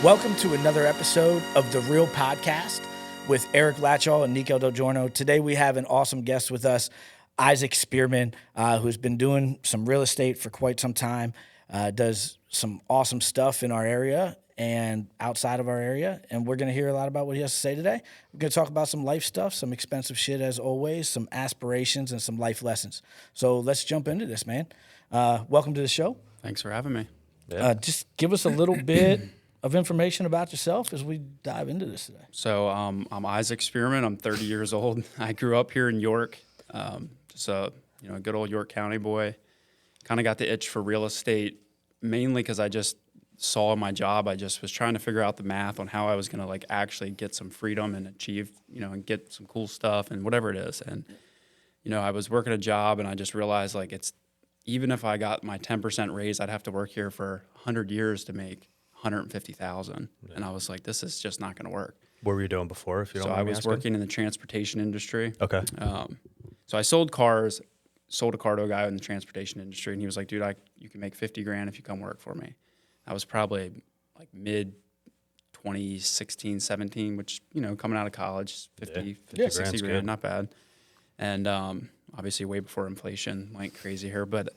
Welcome to another episode of The Real Podcast with Eric Latchall and Nico Del Giorno. Today we have an awesome guest with us, Isaac Spearman, who's been doing some real estate for quite some time, does some awesome stuff in our area and outside of our area, and we're going to hear a lot about what he has to say today. We're going to talk about some life stuff, some expensive shit as always, some aspirations, and some life lessons. So let's jump into this, man. Welcome to the show. Thanks for having me. Just give us a little bit of information about yourself as we dive into this today. So I'm Isaac Spearman. I'm 30 years old. I grew up here in York, just a good old York County boy. Kind of got the itch for real estate mainly because I just saw in my job. I just was trying to figure out the math on how I was going to actually get some freedom and achieve, and get some cool stuff and whatever it is. And I was working a job and I just realized it's even if I got my 10% raise, I'd have to work here for 100 years to make $150,000, and I was like, this is just not going to work. What were you doing before, if you don't mind me asking? So I was working in the transportation industry. Okay. So I sold cars, sold a car to a guy in the transportation industry, and he was like, dude, you can make $50,000 if you come work for me. I was probably mid 2016, 17, which, coming out of college, 50, 60 grand, not bad. And obviously way before inflation went crazy here, but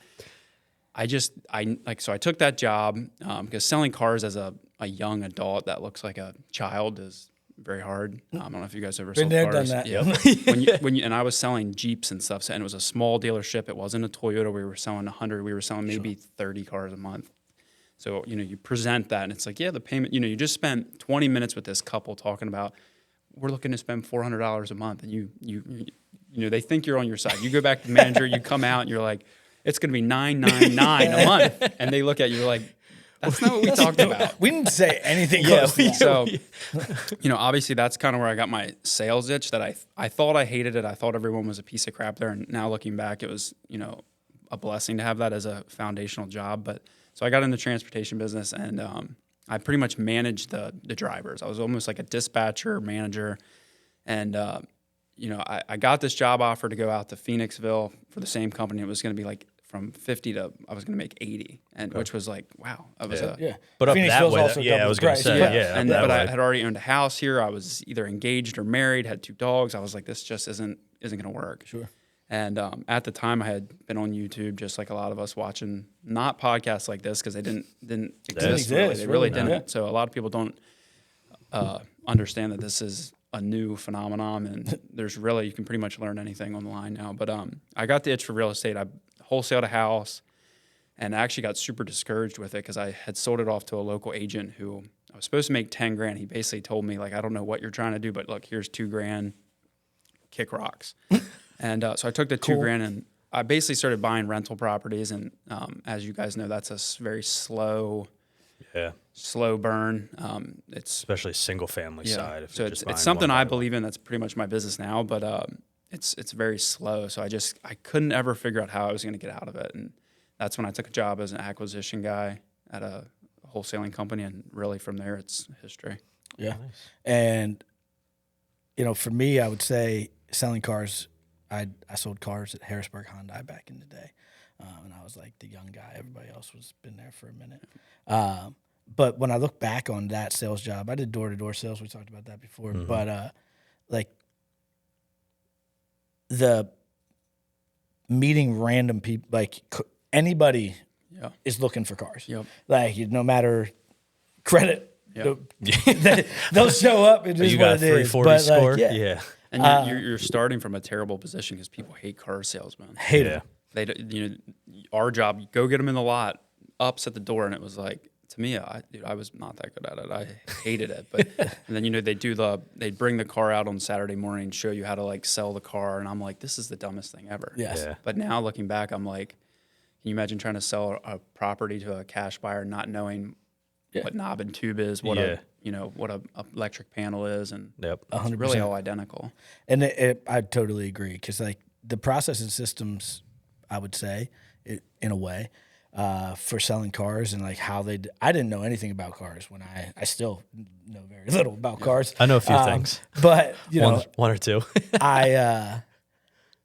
so I took that job because selling cars as a young adult that looks like a child is very hard. I don't know if you guys ever sold Been there, cars. done that. Yep. And I was selling Jeeps and stuff, and it was a small dealership. It wasn't a Toyota. We were selling 100. We were selling maybe 30 cars a month. So you present that, and it's like, yeah, the payment. You just spent 20 minutes with this couple talking about we're looking to spend $400 a month, and you they think you're on your side. You go back to the manager, you come out, and you're like, it's going to be $999 a month. And they look at you like, that's not what we talked about. We didn't say anything close to that. So, obviously that's kind of where I got my sales itch that I thought I hated it. I thought everyone was a piece of crap there. And now looking back, it was, a blessing to have that as a foundational job. But so I got in the transportation business and I pretty much managed the drivers. I was almost like a dispatcher manager. And, I got this job offer to go out to Phoenixville for the same company. It was going to be from 50 to, I was going to make 80, and which was like, wow. But up that way, I was going to say, but I had already owned a house here. I was either engaged or married, had 2 dogs. I was like, this just isn't going to work. Sure. And at the time, I had been on YouTube, just like a lot of us, watching not podcasts like this because they didn't exist. Really. They really didn't. Yeah. So a lot of people don't understand that this is a new phenomenon, and you can pretty much learn anything online now. But I got the itch for real estate. I wholesaled a house, and I actually got super discouraged with it because I had sold it off to a local agent who I was supposed to make $10,000. He basically told me I don't know what you're trying to do, but look, here's $2,000, kick rocks. And so I took the $2,000 and I basically started buying rental properties. And as you guys know, that's a very slow burn. It's especially single family side. If so it's something I believe in. That's pretty much my business now, but it's very slow. So I couldn't ever figure out how I was going to get out of it. And that's when I took a job as an acquisition guy at a wholesaling company. And really from there, it's history. Yeah. Nice. And, for me, I would say selling cars, I sold cars at Harrisburg Hyundai back in the day. And I was like the young guy. Everybody else was been there for a minute. But when I look back on that sales job, I did door-to-door sales. We talked about that before. Mm-hmm. But the meeting random people, anybody is looking for cars. Yep. No matter credit, they'll show up. It is what it is. 340 score. Yeah. And you're starting from a terrible position because people hate car salesmen. Hate it. They, our job, go get them in the lot, ups at the door, and it was like, to me, I was not that good at it. I hated it. But and then they'd bring the car out on Saturday morning and show you how to sell the car, and I'm like, this is the dumbest thing ever. Yes. Yeah. But now looking back, I'm like, can you imagine trying to sell a property to a cash buyer not knowing what knob and tube is, what a electric panel is, and it's 100%. Really all identical. And I totally agree because the process and systems, I would say, in a way, for selling cars and how I didn't know anything about cars when I still know very little about cars. I know a few things, but one or two. I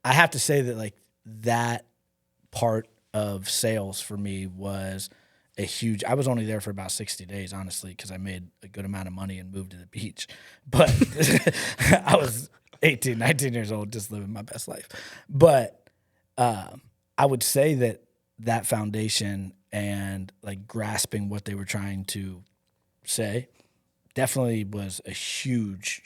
have to say that that part of sales for me was a huge. I was only there for about 60 days, honestly, because I made a good amount of money and moved to the beach. But I was 18, 19 years old, just living my best life. But I would say that foundation and like grasping what they were trying to say definitely was a huge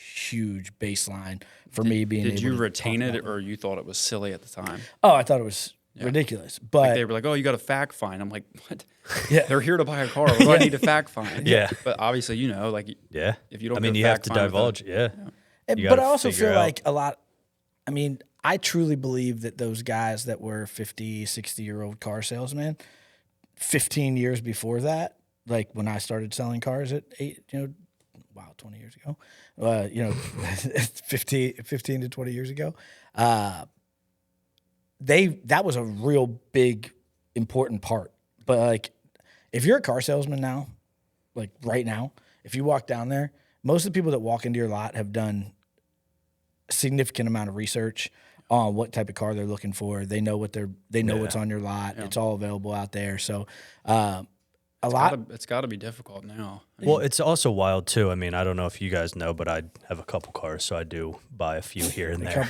baseline for me being able to. Did you retain talk it, about or you thought it was silly at the time? Oh, I thought it was ridiculous. But Like they were like, "Oh, you got a fact find." I'm like, "What? Yeah. They're here to buy a car. What do I need a fact find?" Yeah. But obviously, like, Yeah. if you don't, I mean, go you have fact to find with divulge. Yeah. And- You but gotta I also figure feel out- like a lot. I mean, I truly believe that those guys that were 50, 60-year-old car salesmen, 15 years before that, like when I started selling cars at 20 years ago, 15 to 20 years ago, that was a real big, important part. But like, if you're a car salesman now, like right now, if you walk down there, most of the people that walk into your lot have done a significant amount of research on what type of car they're looking for. They know what's on your lot. Yeah. It's all available out there. So it's got to be difficult now. Well, it's also wild too. I mean, I don't know if you guys know, but I have a couple cars, so I do buy a few here and there.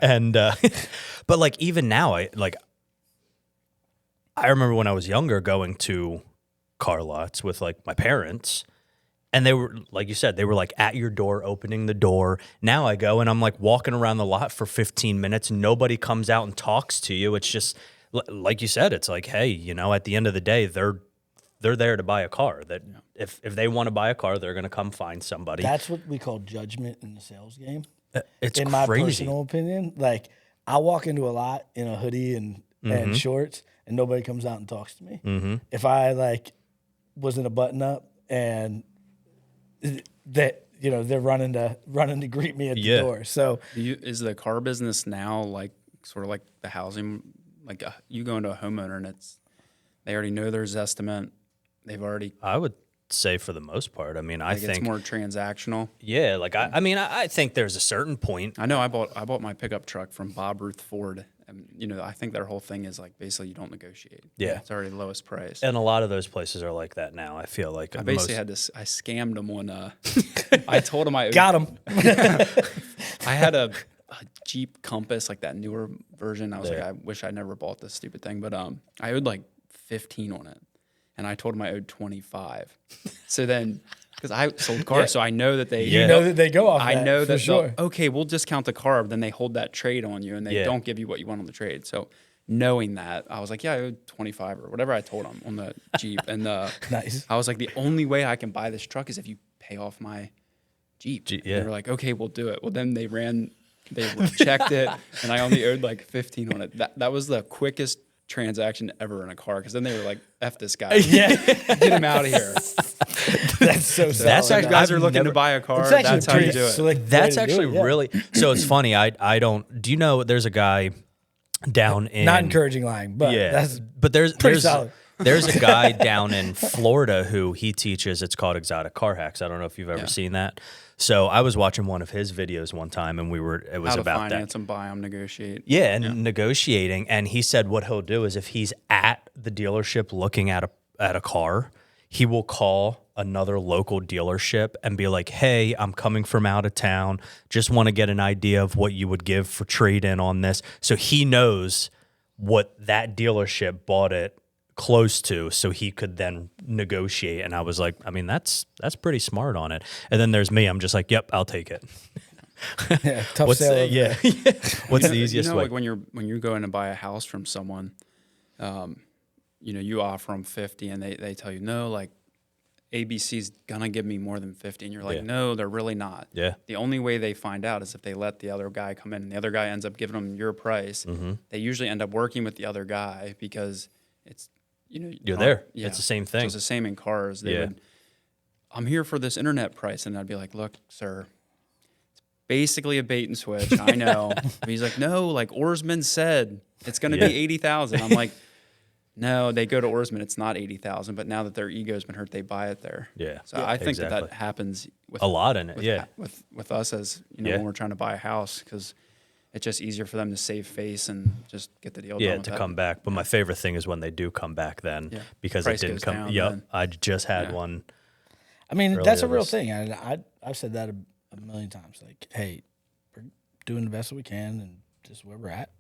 And but like even now, I remember when I was younger going to car lots with like my parents, and they were, like you said, they were like at your door, opening the door. Now I go and I'm like walking around the lot for 15 minutes and nobody comes out and talks to you. It's just like you said, it's like, hey, at the end of the day, they're there to buy a car. That if they want to buy a car, they're going to come find somebody. That's what we call judgment in the sales game. It's in my personal opinion. Like, I walk into a lot in a hoodie and shorts, and nobody comes out and talks to me. Mm-hmm. If I like was in a button up and that they're running to greet me at the door. So is the car business now like sort of like the housing? Like you go into a homeowner and they already know their estimate. I would say for the most part. I mean, I think it's more transactional. Yeah, like I think there's a certain point. I know I bought my pickup truck from Bob Ruth Ford. And, I think their whole thing is like basically you don't negotiate. Yeah, it's already the lowest price. And a lot of those places are like that now. I feel like I basically I scammed them on. I told them I got them. I had a Jeep Compass, like that newer version. I was like, I wish I never bought this stupid thing, but I owed like 15 on it. And I told them I owed 25. So then, because I sold cars, so I know that they... You know that they go off I know that, sure. Okay, we'll discount the car, but then they hold that trade on you, and they don't give you what you want on the trade. So knowing that, I was like, I owed 25 or whatever I told them on the Jeep. And nice. I was like, the only way I can buy this truck is if you pay off my Jeep. And they were like, okay, we'll do it. Well, then they checked it, and I only owed like 15 on it. That was the quickest transaction ever in a car, because then they were like, F this guy. Get him out of here. That's so sad. That's actually, guys are looking to buy a car. That's how you do it. That's actually really, so it's funny. I don't, do you know there's a guy down in. Not encouraging lying, but there's solid. There's a guy down in Florida who he teaches, it's called Exotic Car Hacks. I don't know if you've ever seen that. So I was watching one of his videos one time, and it was how to about finance that. and buy them, negotiate. Yeah, and negotiating. And he said what he'll do is if he's at the dealership looking at a car, he will call another local dealership and be like, hey, I'm coming from out of town. Just want to get an idea of what you would give for trade-in on this. So he knows what that dealership bought it close to, so he could then negotiate. And I was like, I mean, that's pretty smart on it. And then there's me. I'm just like, yep, I'll take it. Tough sale. What's the easiest way? Like when you're going to buy a house from someone, you offer them 50, and they tell you no, like ABC's gonna give me more than 50, and you're like, no, they're really not. Yeah. The only way they find out is if they let the other guy come in, and the other guy ends up giving them your price. Mm-hmm. They usually end up working with the other guy because it's. You're there. Yeah. It's the same thing. So it's the same in cars. I'm here for this internet price. And I'd be like, look, sir, it's basically a bait and switch. I know. But he's like, no, like Oarsman said, it's going to be 80,000. I'm like, no, they go to Oarsman. It's not 80,000. But now that their ego's been hurt, they buy it there. Yeah. So I think that happens with a lot in it. with us as, when we're trying to buy a house, because it's just easier for them to save face and just get the deal done. Yeah, with to that. come back. But my favorite thing is when they do come back then because Price it didn't goes come. down Yep, then. I just had one. I mean, that's a earlier real this- thing. I've said that a million times. Like, hey, we're doing the best that we can, and just where we're at.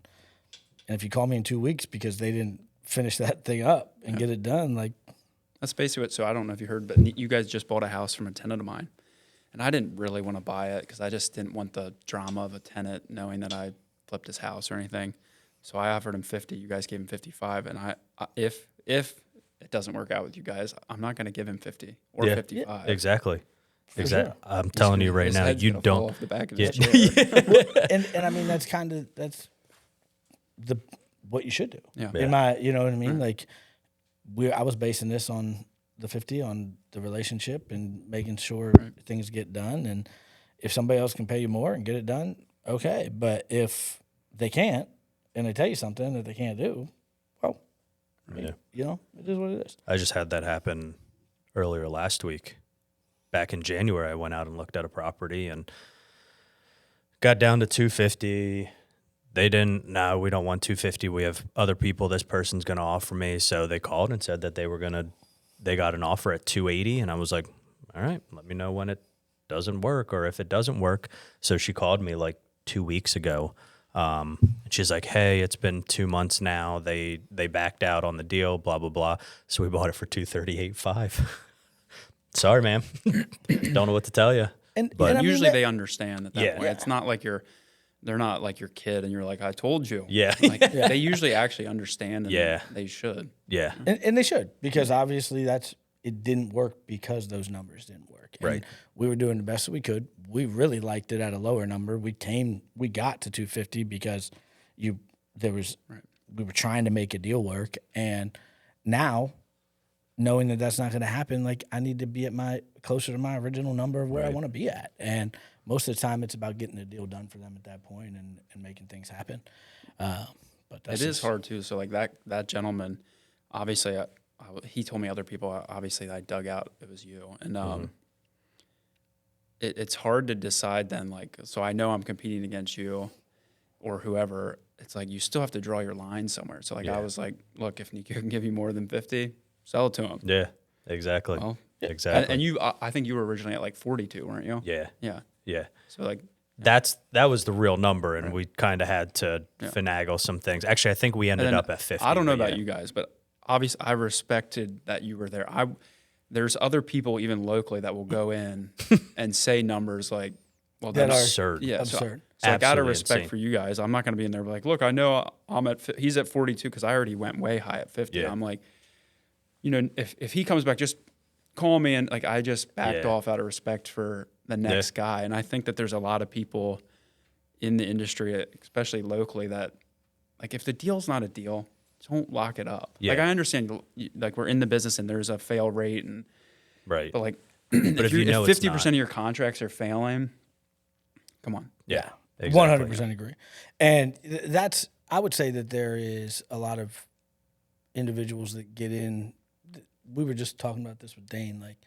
And if you call me in 2 weeks because they didn't finish that thing up and get it done, like, That's basically what. So I don't know if you heard, but you guys just bought a house from a tenant of mine, and I didn't really want to buy it because I just didn't want the drama of a tenant knowing that I flipped his house or anything. So I offered him 50. You guys gave him 55, and I if it doesn't work out with you guys, I'm not going to give him 50 or 55. Exactly. sure. I'm telling you right His now, head's you gonna fall don't. off the back of Yeah. his chair. and I mean that's what you should do. Yeah. In my, you know what I mean? Like I was basing this on the 50 on the relationship and making sure things get done. And if somebody else can pay you more and get it done, okay. But if they can't and they tell you something that they can't do, well, I mean, you know, it is what it is. I just had that happen earlier last week. Back in January, I went out and looked at a property and got down to 250. They didn't. No, we don't want 250. We have other people. This person's going to offer me. So they called and said that they got an offer at 280, and I was like, all right, let me know when it doesn't work or if it doesn't work. So she called me like 2 weeks ago. And she's like, hey, it's been 2 months now. They backed out on the deal, blah, blah, blah. So we bought it for 238.5. Sorry, ma'am. Don't know what to tell you. But I mean, usually they understand at that Yeah. point. It's not like they're not like your kid and you're like, I told you. Yeah. Like, they usually actually understand and they should. Yeah. And they should, because obviously it didn't work because those numbers didn't work. And Right. we were doing the best that we could. We really liked it at a lower number. We got to 250 because we were trying to make a deal work. And now, knowing that that's not going to happen, like I need to be closer to my original number of where I want to be at. And most of the time, it's about getting the deal done for them at that point and making things happen. But It is hard too. So like that gentleman, obviously, he told me other people. Obviously, I dug out. It was you, and it's hard to decide then. Like, so I know I'm competing against you, or whoever. It's like you still have to draw your line somewhere. So like I was like, look, if Nico can give you more than 50, sell it to him. Yeah. Exactly. Well, exactly. And you, I think you were originally at like 42, weren't you? Yeah. Yeah. Yeah. So like. That was the real number, and we kind of had to finagle some things. Actually, I think we ended up at 50. I don't know but about you guys, but obviously I respected that you were there. There's other people even locally that will go in and say numbers like, well, That that's are absurd. Yeah, absurd. So I got to Absolutely respect insane. for you guys. I'm not going to be in there like, look, I know he's at 42 because I already went way high at 50. Yeah. I'm like, you know, if he comes back, just call me. And like, I just backed Yeah. off out of respect for the next guy. And I think that there's a lot of people in the industry, especially locally, that like if the deal's not a deal, don't lock it up. Yeah. Like I understand, like we're in the business and there's a fail rate, and Right. but like, But if you know it's 50% not. of your contracts are failing, come on. Yeah. One Exactly. 100% agree. And I would say that there is a lot of individuals that get in. We were just talking about this with Dane, like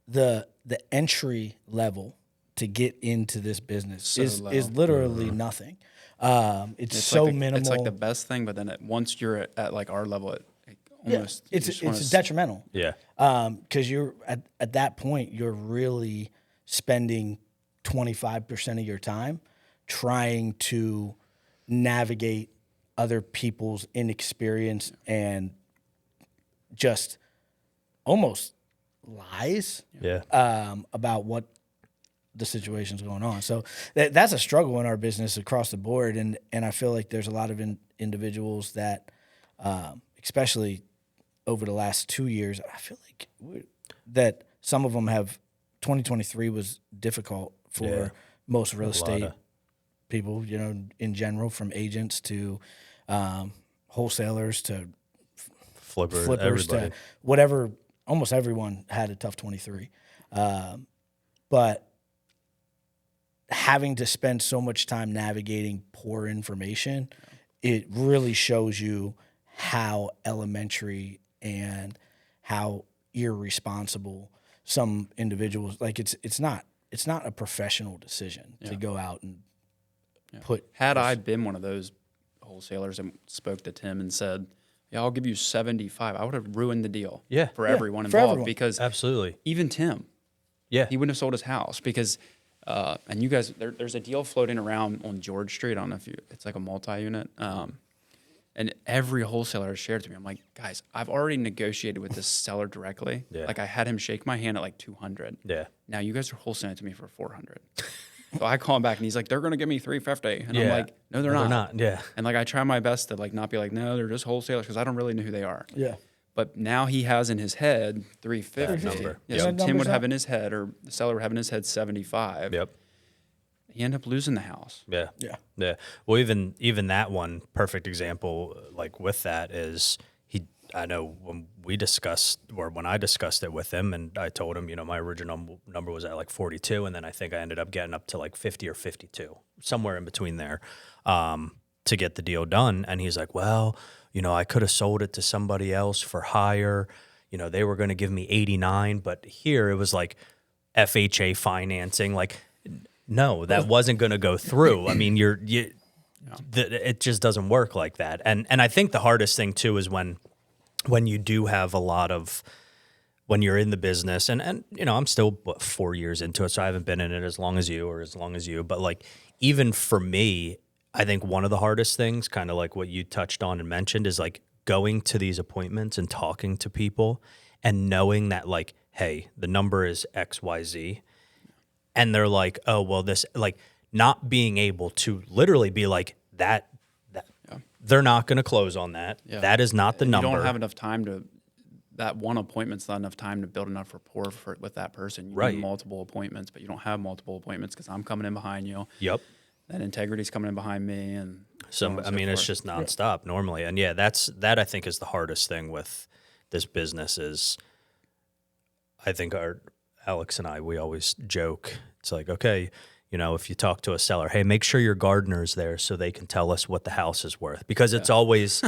the entry level to get into this business So low. is literally nothing. It's so like minimal. It's like the best thing, but then once you're at like our level, it almost you just wanna it's detrimental. Yeah. Because you're at that point, you're really spending 25% of your time trying to navigate other people's inexperience and just almost lies Yeah. about what the situation's going on. So that's a struggle in our business across the board, and I feel like there's a lot of individuals that, especially over the last 2 years, I feel like that some of them have. 2023 was difficult for most real estate people, you know, in general, from agents to wholesalers to Flippers, flippers everybody. to whatever. Almost everyone had a tough 23. But having to spend so much time navigating poor information, it really shows you how elementary and how irresponsible some individuals, like it's not a professional decision to go out and Had I been one of those wholesalers and spoke to Tim and said, "Yeah, I'll give you 75," I would have ruined the deal. For everyone involved because absolutely, even Tim, he wouldn't have sold his house because. And you guys, there's a deal floating around on George Street. I don't know if it's like a multi-unit. And every wholesaler has shared to me. I'm like, guys, I've already negotiated with this seller directly. Like I had him shake my hand at like 200. Now you guys are wholesaling to me for 400. So I call him back and he's like, they're going to give me 350. And I'm like, no, they're not. And like, I try my best to like, not be like, no, they're just wholesalers. Cause I don't really know who they are. But now he has in his head 350. So Tim would have in his head, or the seller would have in his head 75. He ended up losing the house. Yeah. Well, even that one perfect example, like with that is I know when I discussed it with him, and I told him, my original number was at like 42, and then I think I ended up getting up to like 50 or 52, somewhere in between there, to get the deal done. And he's like, well, I could have sold it to somebody else for higher. They were going to give me 89, but here it was like FHA financing. Like, no, that wasn't going to go through. I mean, it just doesn't work like that. And I think the hardest thing too is when you do have when you're in the business, and I'm still 4 years into it, so I haven't been in it as long as you, but like, even for me, I think one of the hardest things, kind of like what you touched on and mentioned, is like going to these appointments and talking to people and knowing that like, hey, the number is XYZ. And they're like, oh, well, this, like, not being able to literally be like that they're not going to close on that. That is not the number. You don't have enough time that one appointment's not enough time to build enough rapport with that person. You need multiple appointments, but you don't have multiple appointments because I'm coming in behind you. That integrity's coming in behind me. And it's just nonstop normally. And that I think is the hardest thing with this business is, I think Alex and I, we always joke. It's like, okay, if you talk to a seller, hey, make sure your gardener's there so they can tell us what the house is worth. Because it's always,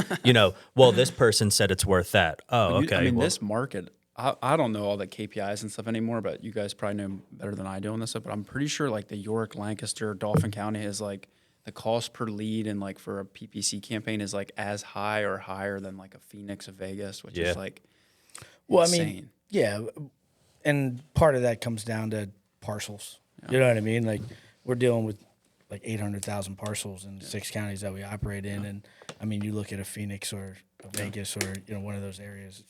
well, this person said it's worth that. Oh, okay. This market, I don't know all the KPIs and stuff anymore, but you guys probably know better than I do on this stuff. But I'm pretty sure like the York, Lancaster, Dauphin County is like the cost per lead and like for a PPC campaign is like as high or higher than like a Phoenix or Vegas, which is like insane. And part of that comes down to parcels. You know what I mean? Like we're dealing with like 800,000 parcels in 6 counties that we operate in. And I mean, you look at a Phoenix or a Vegas or, one of those areas,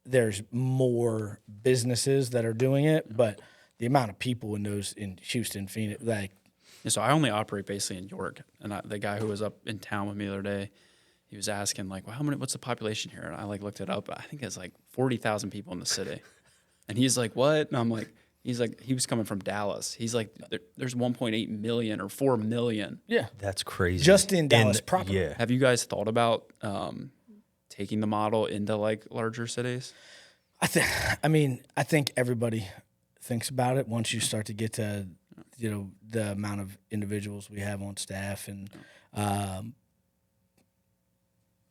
there's more businesses that are doing it, but the amount of people in Houston, Phoenix, like. So I only operate basically in York. And the guy who was up in town with me the other day, he was asking like, well, what's the population here? And I like looked it up. I think it's like 40,000 people in the city. And he's like, what? And I'm like, he was coming from Dallas. He's like, there's 1.8 million or 4 million. Yeah. That's crazy. Just in Dallas proper. Yeah. Have you guys thought about taking the model into like larger cities? I think everybody thinks about it once you start to get to, the amount of individuals we have on staff and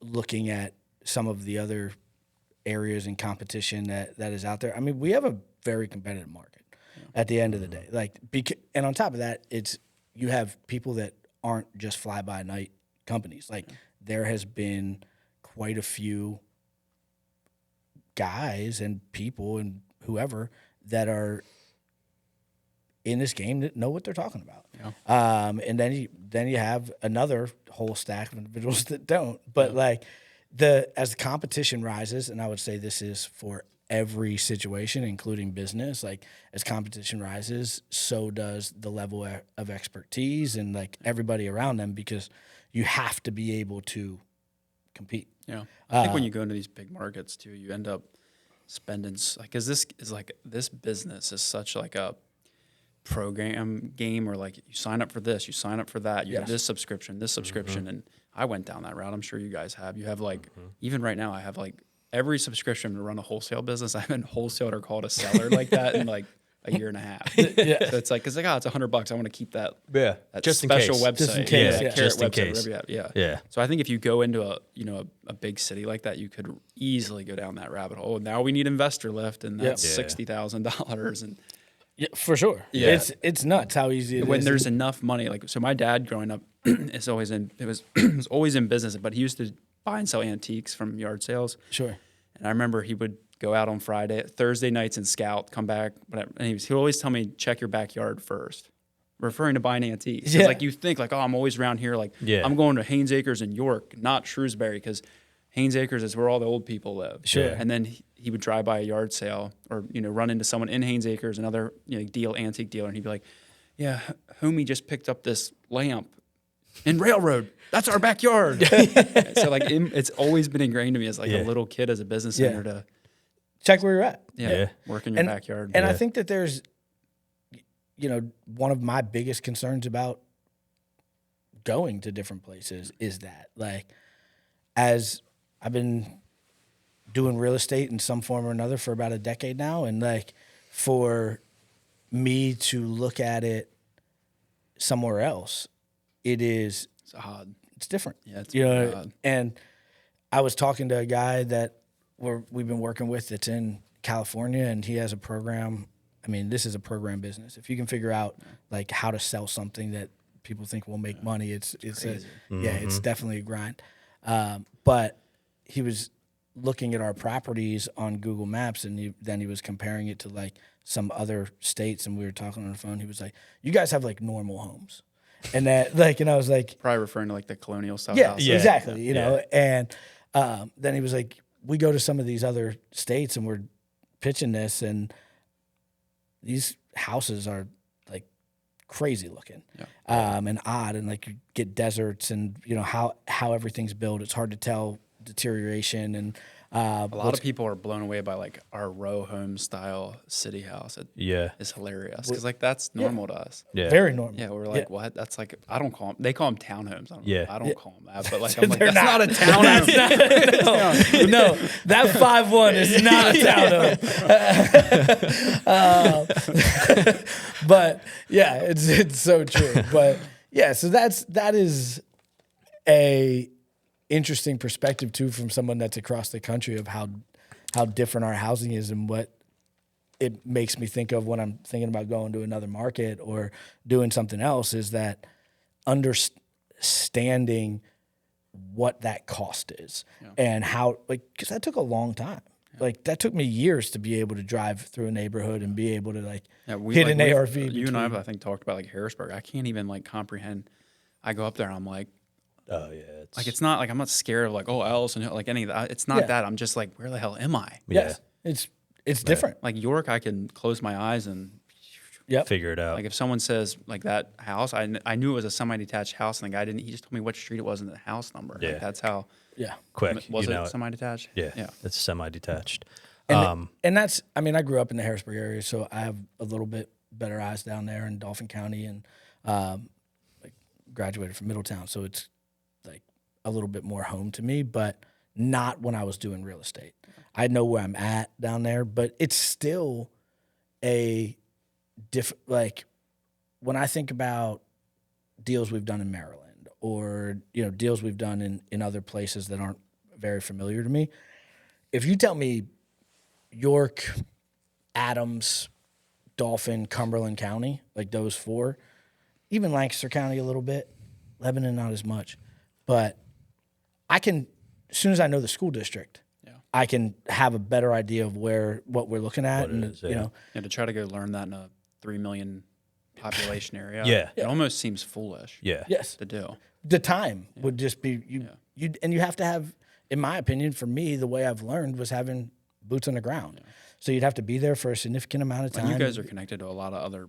looking at some of the other areas in competition that is out there. I mean, we have a very competitive market at the end of the day. Like, and on top of that, you have people that aren't just fly-by-night companies. Like, there has been quite a few guys and people and whoever that are in this game that know what they're talking about. And then you have another whole stack of individuals that don't. But as the competition rises, and I would say this is for every situation, including business, like as competition rises, so does the level of expertise and like everybody around them, because you have to be able to compete. I think when you go into these big markets too, you end up spending because this business is such like a program game where like you sign up for this, you sign up for that, you have this subscription, and I went down that route. I'm sure you guys have. You have like even right now I have like every subscription to run a wholesale business. I haven't wholesaled or called a seller like that in like a year and a half. So it's like, because like, it's $100. I want to keep that. That just special in case. website. Just in case. Just in case. Yeah. So I think if you go into a big city like that, you could easily go down that rabbit hole. And now we need investor lift, and that's $60,000. And Yeah, for sure. Yeah. It's nuts how easy it when is. there's enough money. Like, so my dad growing up is always was always in business, but he used to buy and sell antiques from yard sales. Sure. And I remember he would go out on Thursday nights and scout, come back, and he would always tell me, check your backyard first, referring to buying antiques. Yeah. Like you think like, oh, I'm always around here. Like I'm going to Haynes Acres in York, not Shrewsbury, because Haynes Acres is where all the old people live. Sure. And then he would drive by a yard sale or, run into someone in Haynes Acres, another antique dealer, and he'd be like, yeah, homie just picked up this lamp in Railroad. That's our backyard. So like it's always been ingrained to me as like a little kid, as a business owner, to check where you're at. Work in your backyard. And I think that there's, one of my biggest concerns about going to different places is that, like, as I've been doing real estate in some form or another for about a decade now, and like for me to look at it somewhere else, it's odd. It's different. Yeah, it's odd. And I was talking to a guy that we've been working with that's in California, and he has a program. I mean, this is a program business. If you can figure out like how to sell something that people think will make money, it's it's definitely a grind. But he was looking at our properties on Google Maps, and then he was comparing it to like some other states, and we were talking on the phone. He was like, "You guys have like normal homes," and that like, and I was like, probably referring to like the colonial style houses. Yeah, exactly. You know, and then he was like, "We go to some of these other states, and we're pitching this, and these houses are like crazy looking, and odd, and like you get deserts, and how everything's built. It's hard to tell deterioration, and a lot of people are blown away by like our row home style city house. It's hilarious because like that's normal to us. Very normal. Yeah, we're like, what? That's like, I don't call them. They call them townhomes. I don't call them that, but like I'm like, that's not a townhome. No, that 5-1 is not a townhome. But yeah, it's so true. But yeah, so that is a interesting perspective too from someone that's across the country of how different our housing is, and what it makes me think of when I'm thinking about going to another market or doing something else, is that understanding what that cost is and how, like, because that took a long time. Like that took me years to be able to drive through a neighborhood and be able to hit an ARV. You and I have, I think, talked about like Harrisburg. I can't even like comprehend. I go up there and I'm like, oh yeah, it's not like I'm not scared of like, oh, Ellis and like any of that. It's not that. I'm just like, where the hell am I? Yes, it's different. Like York, I can close my eyes and figure it out. Like if someone says like that house, I knew it was a semi-detached house, and the guy didn't. He just told me what street it was and the house number. Yeah, like that's how. Yeah, quick. Was it semi-detached? Yeah, it's semi-detached. And that's, I mean, I grew up in the Harrisburg area, so I have a little bit better eyes down there in Dauphin County, and like graduated from Middletown, so it's like a little bit more home to me, but not when I was doing real estate. I know where I'm at down there, but it's still a different, like when I think about deals we've done in Maryland, or deals we've done in other places that aren't very familiar to me. If you tell me York, Adams, Dauphin, Cumberland County, like those four, even Lancaster County a little bit, Lebanon not as much, but I can, as soon as I know the school district, I can have a better idea of what we're looking at, and to try to go learn that in a 3 million population area. It almost seems foolish. To do. The time would just be and you have to have, in my opinion, for me, the way I've learned was having boots on the ground. So you'd have to be there for a significant amount of time. And you guys are connected to a lot of other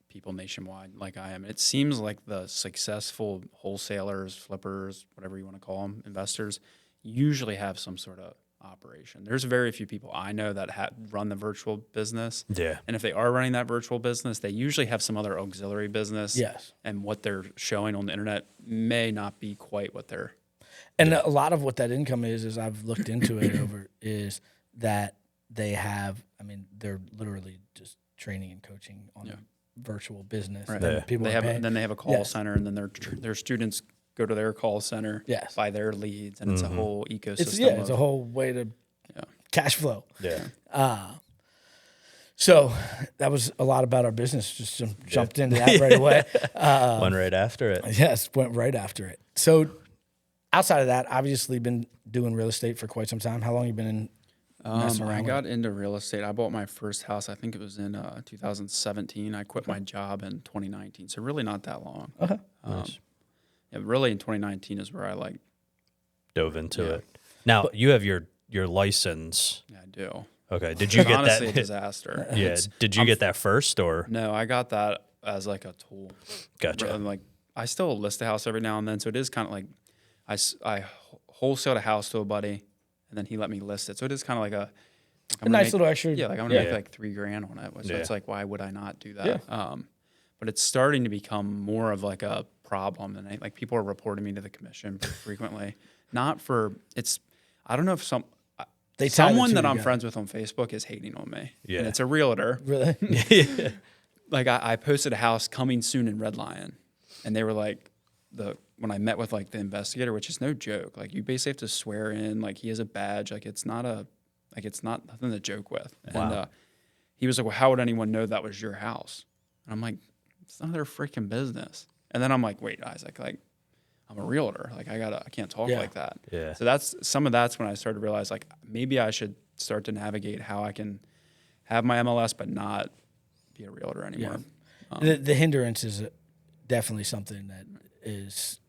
people nationwide, like I am. It seems like the successful wholesalers, flippers, whatever you want to call them, investors, usually have some sort of operation. There's very few people I know that run the virtual business. And if they are running that virtual business, they usually have some other auxiliary business. And what they're showing on the internet may not be quite what they're. And a lot of what that income is I've looked into it is that they have, I mean, they're literally just training and coaching on a virtual business. Right. People then they have a call center, and then their students go to their call center, buy their leads, and it's a whole ecosystem. It's a whole way to cash flow. So that was a lot about our business. Just jumped into that right away. Went right after it. Yes, went right after it. So outside of that, obviously been doing real estate for quite some time. How long you been in messing around I with got into real estate. I bought my first house. I think it was in 2017. I quit my job in 2019. So really not that long. Okay. Nice. Yeah, really in 2019 is where I Dove into it. Now you have your license. Yeah, I do. Okay. Did you get Honestly, that? a disaster. Yeah. Did you get that first or? No, I got that as like a tool. Gotcha. And, like I still list a house every now and then, so it is kind of like I wholesaled a house to a buddy, and then he let me list it. So it is kind of like a nice little extra. Yeah, like I'm gonna make like $3,000 on it. So it's like, why would I not do that? Yeah. But it's starting to become more of like a problem, and like people are reporting me to the commission frequently. Not for it's. I don't know if someone that I'm friends with on Facebook is hating on me. Yeah. And it's a realtor. Really? Like I posted a house coming soon in Red Lion, and they were like when I met with like the investigator, which is no joke. Like you basically have to swear in. Like he has a badge. Like it's not nothing to joke with. Wow. And he was like, well, how would anyone know that was your house? And I'm like, it's none of their freaking business. And then I'm like, wait, Isaac, like I'm a realtor. Like I can't talk like that. Yeah. So that's when I started to realize like maybe I should start to navigate how I can have my MLS but not be a realtor anymore. Yeah. The hindrance is definitely something that is.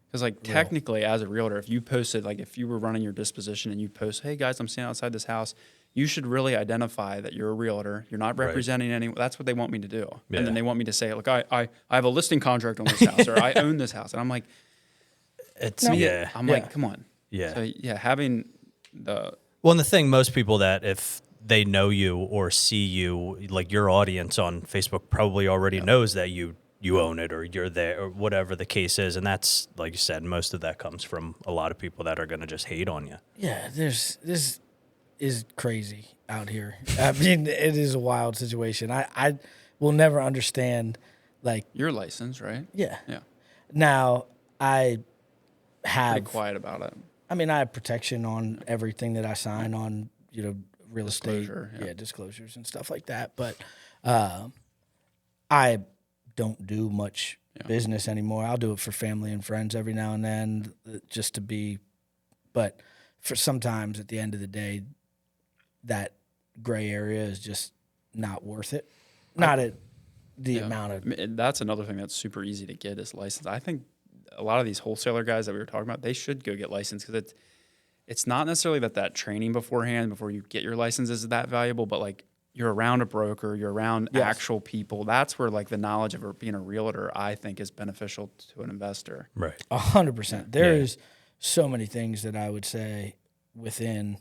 Because like technically as a realtor, if you posted, like if you were running your disposition and you post, hey guys, I'm standing outside this house, you should really identify that you're a realtor. You're not representing anyone. That's what they want me to do. Yeah. And then they want me to say, look, I have a listing contract on this house or I own this house. And I'm like, like, come on. Yeah. So yeah, having the. Well, and the thing, most people that if they know you or see you, like your audience on Facebook probably already knows that you own it or you're there or whatever the case is. And that's, like you said, most of that comes from a lot of people that are going to just hate on you. Yeah, this is crazy out here. I mean, it is a wild situation. I will never understand, like... You're licensed, right? Yeah. Yeah. Now, I have... Pretty quiet about it. I mean, I have protection on everything that I sign on, real estate. Yeah. Disclosures and stuff like that. But I don't do much business anymore. I'll do it for family and friends every now and then just to be, but for sometimes at the end of the day, that gray area is just not worth it. Not at the amount of. I mean, that's another thing that's super easy to get is license. I think a lot of these wholesaler guys that we were talking about, they should go get licensed because it's not necessarily that training beforehand before you get your license is that valuable, but like you're around a broker, you're around actual people. That's where like the knowledge of being a realtor, I think, is beneficial to an investor. Right. 100%. There is so many things that I would say within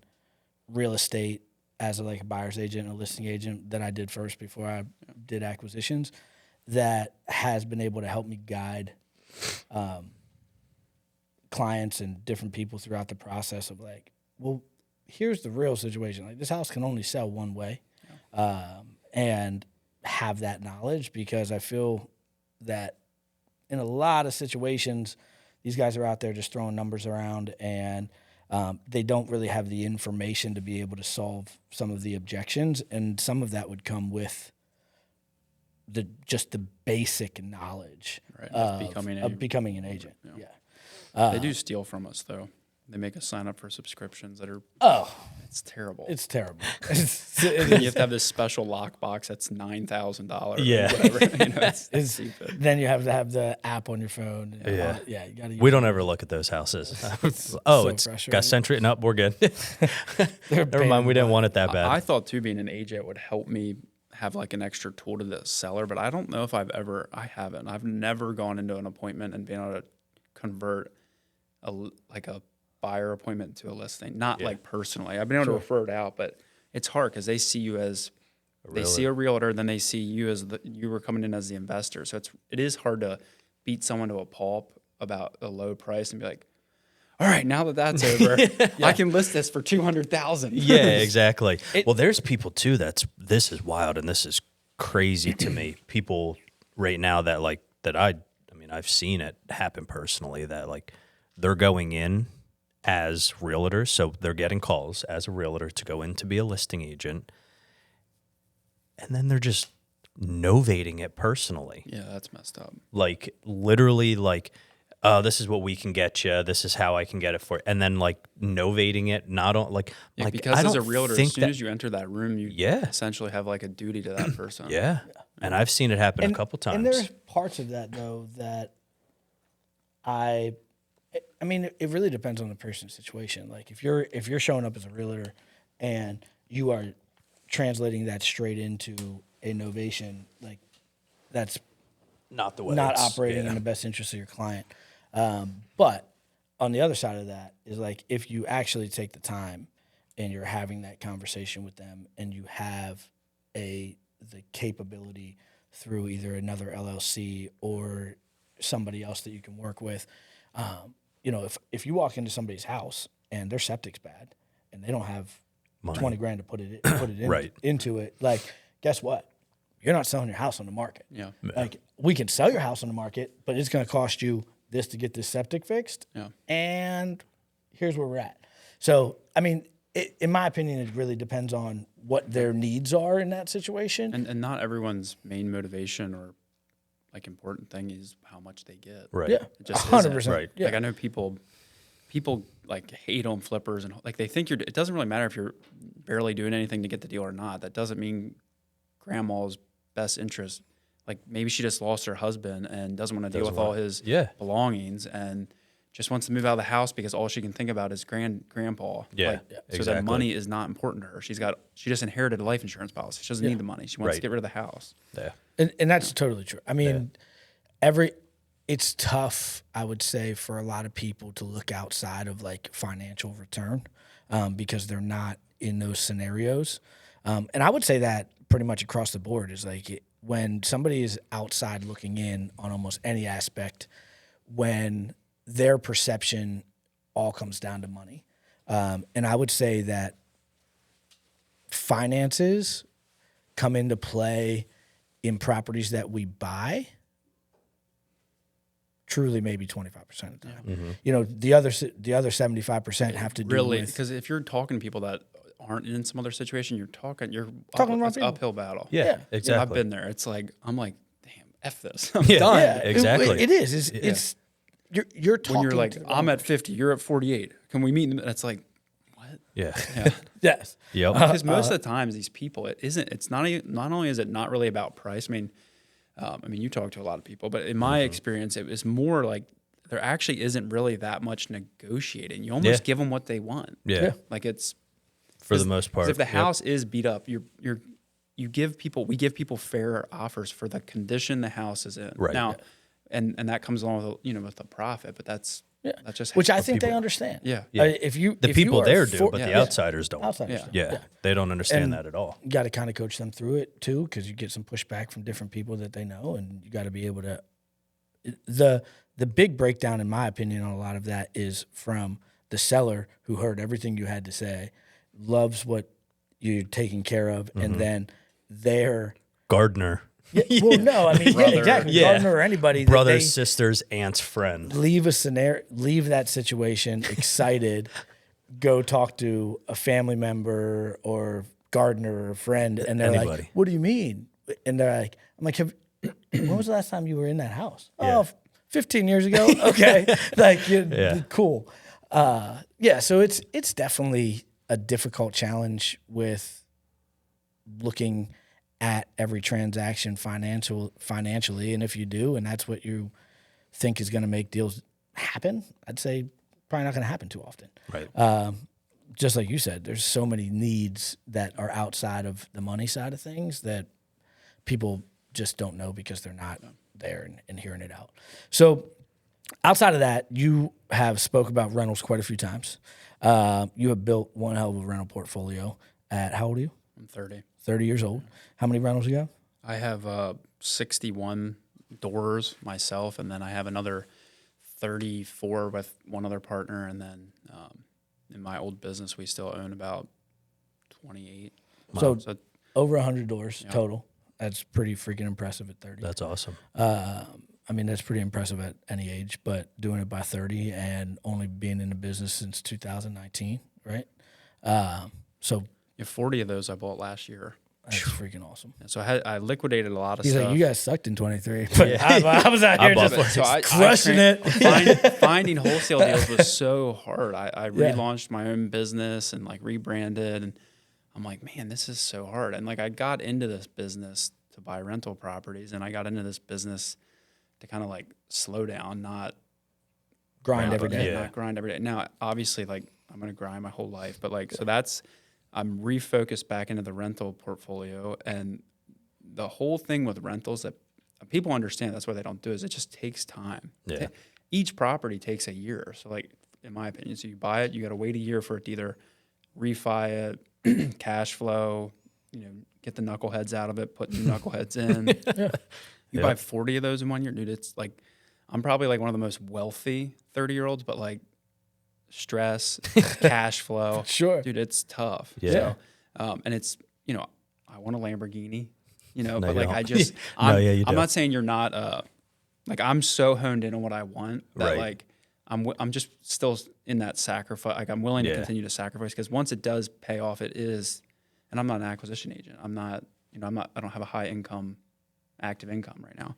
real estate as a buyer's agent, a listing agent that I did first before I did acquisitions that has been able to help me guide clients and different people throughout the process of like, well, here's the real situation. Like this house can only sell one way. And have that knowledge because I feel that in a lot of situations, these guys are out there just throwing numbers around and they don't really have the information to be able to solve some of the objections. And some of that would come with just the basic knowledge of becoming an agent. Yeah. They do steal from us though. They make us sign up for subscriptions that are it's terrible. It's terrible. You have to have this special lockbox that's $9,000. Yeah, whatever. It's stupid. Then you have to have the app on your phone. Yeah, you gotta use we don't ever look at those houses. It's got Century. Nope, we're good. Never mind. We didn't want it that bad. I thought too, being an agent would help me have like an extra tool to the seller, but I don't know if I haven't. I've never gone into an appointment and been able to convert a buyer appointment to a listing, not like personally. I've been able to refer it out, but it's hard because they see you as they see a realtor, then they see you as you were coming in as the investor. So it is hard to beat someone to a pulp about a low price and be like, all right, now that that's over, I can list this for $200,000. Yeah, exactly. Well, there's people too. This is wild and this is crazy to me. People right now I've seen it happen personally that like they're going in as realtors, so they're getting calls as a realtor to go in to be a listing agent. and then they're just novating it personally. Yeah, that's messed up. Like literally like, this is what we can get you. This is how I can get it for you. And then like novating it, not on like, Yeah, like because I as don't a realtor, think as soon that, as you enter that room, you essentially have like a duty to that person. yeah. And I've seen it happen a couple times. And there's parts of that though that I mean, it really depends on the person's situation. Like if you're showing up as a realtor and you are translating that straight into a novation, like that's not the way not operating in the best interest of your client. But on the other side of that is like if you actually take the time and you're having that conversation with them and you have the capability through either another LLC or somebody else that you can work with, you know, if you walk into somebody's house and their septic's bad and they don't have Money. 20 grand to put it in, Right. into it, like guess what? You're not selling your house on the market. Yeah. Like we can sell your house on the market, but it's going to cost you this to get this septic fixed. Yeah. And here's where we're at. So, I mean, in my opinion, it really depends on what their needs are in that situation. And not everyone's main motivation or like important thing is how much they get. Right. Yeah, It just 100%. isn't. Right. Yeah. Like I know people like hate home flippers and like they think it doesn't really matter if you're barely doing anything to get the deal or not. That doesn't mean grandma's best interest. Like maybe she just lost her husband and doesn't want to deal with all his belongings and just wants to move out of the house because all she can think about is grandpa. Yeah, Like, So exactly. that money is not important to her. She just inherited a life insurance policy. She doesn't need the money. She wants to Right. get rid of the house. Yeah. And that's totally true. I mean, it's tough, I would say, for a lot of people to look outside of like financial return because they're not in those scenarios. And I would say that pretty much across the board is like when somebody is outside looking in on almost any aspect, when their perception all comes down to money. And I would say that finances come into play in properties that we buy truly maybe 25% of the time. Mm-hmm. You know, the other 75% have to do Really, with because if you're talking to people that aren't in some other situation, you're talking Talking about it's people. uphill battle. Yeah, exactly. I've been there. It's like I'm like, damn, F this. I'm Yeah. done. Yeah. Exactly. It is. It's you're talking When you're like, to the I'm at 50, you're at 48. Can we meet? And it's like, what? Yeah. Yeah. yes. Yep. Because most of the times these people, it's not only is it not really about price. I mean, you talk to a lot of people, but in my experience, it was more like there actually isn't really that much negotiating. You almost give them what they want. Yeah. Like it's For the most part. if the house is beat up, we give people fair offers for the condition the house is in. Right. Now, and that comes along with with the profit, but that's just Which I how think they people- understand. Yeah. If you The if you people are there do, for- but the outsiders don't. outsiders Yeah. don't. Yeah. They don't understand And that at all. You got to kind of coach them through it too, because you get some pushback from different people that they know, and you got to be able to. The big breakdown, in my opinion, on a lot of that is from the seller who heard everything you had to say, loves what you're taking care of, and then their Gardener. well, no, I mean, Brother. exactly, Yeah. partner or anybody, that Brothers, they sisters, aunts, friend. leave that situation excited, go talk to a family member or gardener or friend, and they're Anybody. like, "What do you mean?" And they're like, "I'm like, when was the last time you were in that house?" Yeah. Oh, 15 years ago. Okay, like, Yeah. cool. So it's definitely a difficult challenge with looking at every transaction financially, and if you do, and that's what you think is going to make deals happen, I'd say probably not going to happen too often. Right. Just like you said, there's so many needs that are outside of the money side of things that people just don't know because they're not there and hearing it out. So outside of that, you have spoke about rentals quite a few times. You have built one hell of a rental portfolio at, how old are you? I'm 30. 30 years old. How many rentals do you have? I have 61 doors myself, and then I have another 34 with one other partner, and then in my old business, we still own about 28. So over 100 doors total. That's pretty freaking impressive at 30. That's awesome. I mean, that's pretty impressive at any age, but doing it by 30 and only being in the business since 2019, right? So 40 of those I bought last year. That's freaking awesome. So I liquidated a lot of He's stuff. like, you guys sucked in 23. But I was out here just crushing it. Finding wholesale deals was so hard. I relaunched my own business and like rebranded, and I'm like, man, this is so hard. And like I got into this business to buy rental properties, and I got into this business to kind of like slow down, not grind every day. Not grind every day. Now, obviously, like I'm going to grind my whole life, but like, so that's, I'm refocused back into the rental portfolio. And the whole thing with rentals that people understand, that's why they don't do, is it just takes time. Yeah. Each property takes a year. So like, in my opinion, so you buy it, you got to wait a year for it to either refi it, cash flow, get the knuckleheads out of it, put new knuckleheads in. You buy 40 of those in 1 year, dude, it's like, I'm probably like one of the most wealthy 30-year-olds, but like stress, cash flow. Sure. Dude, it's tough. Yeah. So, and it's, I want a Lamborghini, No, but you like don't. I just, you I'm don't. not saying you're not, like I'm so honed in on what I want that Right. like, I'm just still in that sacrifice. Like I'm willing to continue to sacrifice, because once it does pay off, it is, and I'm not an acquisition agent. I'm not, I don't have a high income, active income right now.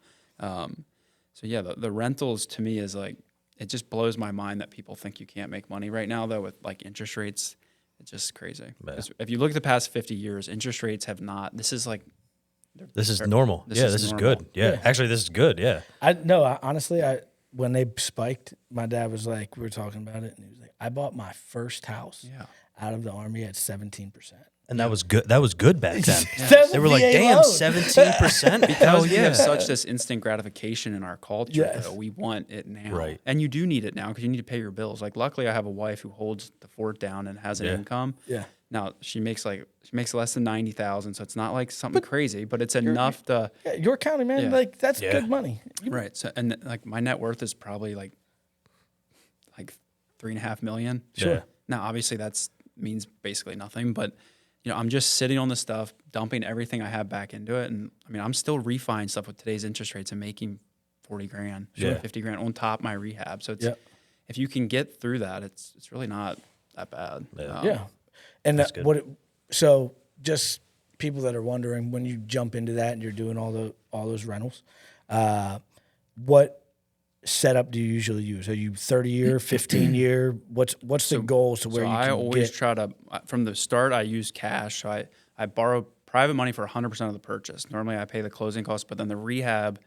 So yeah, the rentals to me is like, it just blows my mind that people think you can't make money right now though with like interest rates. It's just crazy. Yeah. If you look at the past 50 years, interest rates have not, this is like, This is normal. This is normal. good. Yeah. Actually, this is good. Yeah. Honestly, when they spiked, my dad was like, we were talking about it, and he was like, I bought my first house out of the Army at 17%. And that was good. That was good back then. That's They were like, VA damn, loan. 17%. Because we have such this instant gratification in our culture, Yes. though. We want it now. Right. And you do need it now because you need to pay your bills. Like, luckily, I have a wife who holds the fort down and has an income. Yeah. Now, she makes less than 90,000, so it's not like something crazy, but it's enough to. Yeah, York County, man, Yeah. like that's good money. Right. So, and like my net worth is probably like 3.5 million. Sure. Yeah. Now, obviously, means basically nothing, but I'm just sitting on the stuff, dumping everything I have back into it, and I mean, I'm still refining stuff with today's interest rates and making 40 grand, 50 grand on top of my rehab. So it's if you can get through that, it's really not that bad. Yeah. And so just people that are wondering, when you jump into that and you're doing all those rentals, what setup do you usually use? Are you 30-year, 15-year? What's the goal to where you can I always get? try to, from the start, I use cash. So I borrow private money for 100% of the purchase. Normally I pay the closing costs, but then the rehab,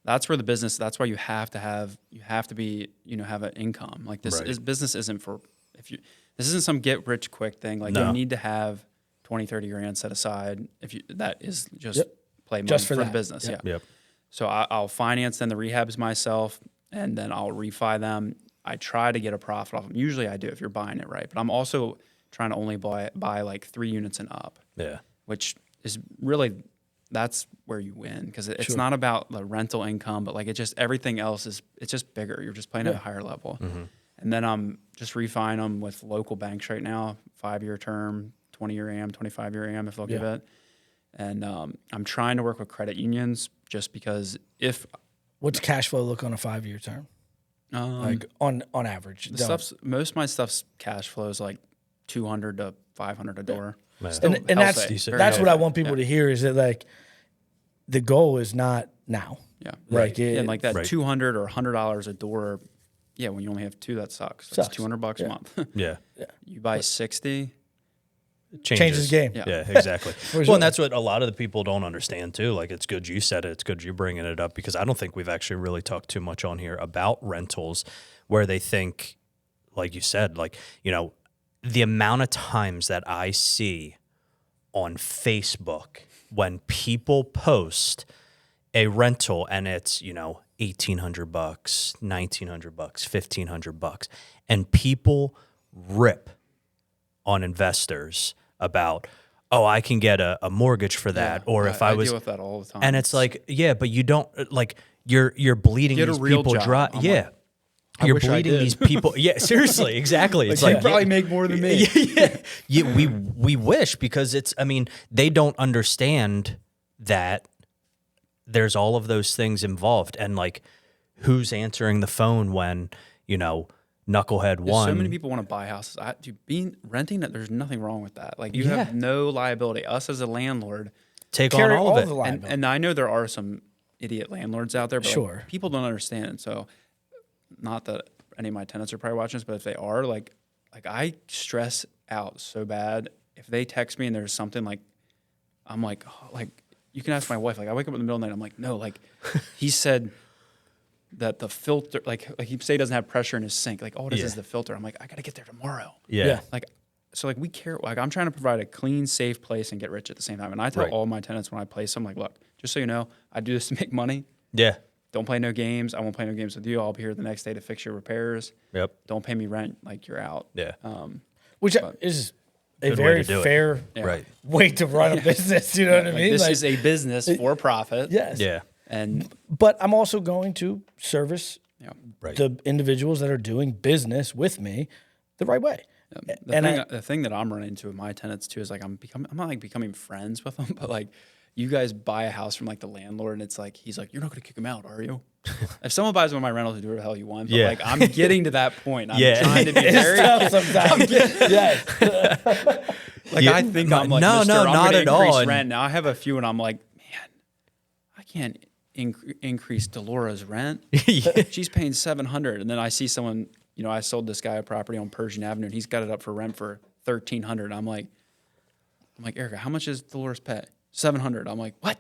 that's where that's why you have to have an income. Like this business isn't for, this isn't some get rich quick thing. Like you need to have 20, 30 grand set aside. That is just play money Just for the that. business. Yep. Yeah. Yep. So I'll finance then the rehabs myself, and then I'll refi them. I try to get a profit off them. Usually I do if you're buying it right. But I'm also trying to only buy like 3 units and up. Yeah. Which is really, that's where you win, because it's not about the rental income, but like everything else it's just bigger. You're just playing at a higher level. Mm-hmm. And then I'm just refining them with local banks right now, 5-year term, 20-year AM, 25-year AM if they'll give it. And I'm trying to work with credit unions just because What's cash flow look on a 5-year term? Like on average. Most of my stuff's cash flow is like $200 to $500 a door. And that's what I want people to hear, is that like the goal is not now. Yeah. Like and like that $200 or $100 a door. Yeah. When you only have 2, that sucks. That's $200 a month. Yeah. You buy 60. Changes the game. Yeah, exactly. sure. Well, and that's what a lot of the people don't understand too. Like, it's good you said it. It's good you bringing it up, because I don't think we've actually really talked too much on here about rentals, where they think, like you said, like, the amount of times that I see on Facebook when people post a rental and it's, $1,800, $1,900, $1,500, and people rip on investors about, I can get a mortgage for that, or if I was deal with that all the time. and it's like, but you don't, like, you're bleeding Get a these real people job. dry. I'm Yeah. like, You're wish I bleeding did. these people. Yeah, seriously, exactly. It's you like probably make more than me. we wish, because they don't understand that there's all of those things involved, and like, who's answering the phone when, knucklehead one. So many people want to buy houses. Renting it, there's nothing wrong with that. Like you have no liability. Us as a landlord take on all of it. And I know there are some idiot landlords out there, but Sure. like, people don't understand it. So not that any of my tenants are probably watching this, but if they are, like I stress out so bad. If they text me and there's something like, I'm like, oh, like you can ask my wife. Like I wake up in the middle of the night. I'm like, no, like he said that the filter, like he say he doesn't have pressure in his sink. Like all it is the filter. I'm like, I got to get there tomorrow. Yeah. Like, so like we care. Like I'm trying to provide a clean, safe place and get rich at the same time. And I tell all my tenants when I place them, like, look, just so you know, I do this to make money. Yeah. Don't play no games. I won't play no games with you. I'll be here the next day to fix your repairs. Yep. Don't pay me rent. Like you're out. Yeah. Which is a Good way very to do it. fair Right. way to run a business. You know what I mean? This is a business for profit. Yes. Yeah. And But I'm also going to service Right. the individuals that are doing business with me the right way. the thing that I'm running into with my tenants too is like I'm not like becoming friends with them, but like you guys buy a house from like the landlord and it's like he's like, you're not going to kick him out, are you? If someone buys one of my rentals, do whatever the hell you want. But like I'm getting to that point. I'm trying to be very Sometimes. Yes. like I think I'm like no, Mr. no, I'm not gonna at all. increase And- rent. Now I have a few and I'm like, man, I can't increase Delora's rent. She's paying $700, and then I see someone. You know, I sold this guy a property on Persian Avenue, and he's got it up for rent for $1,300. I'm like, Erica, how much does Dolores pay? $700. I'm like, what?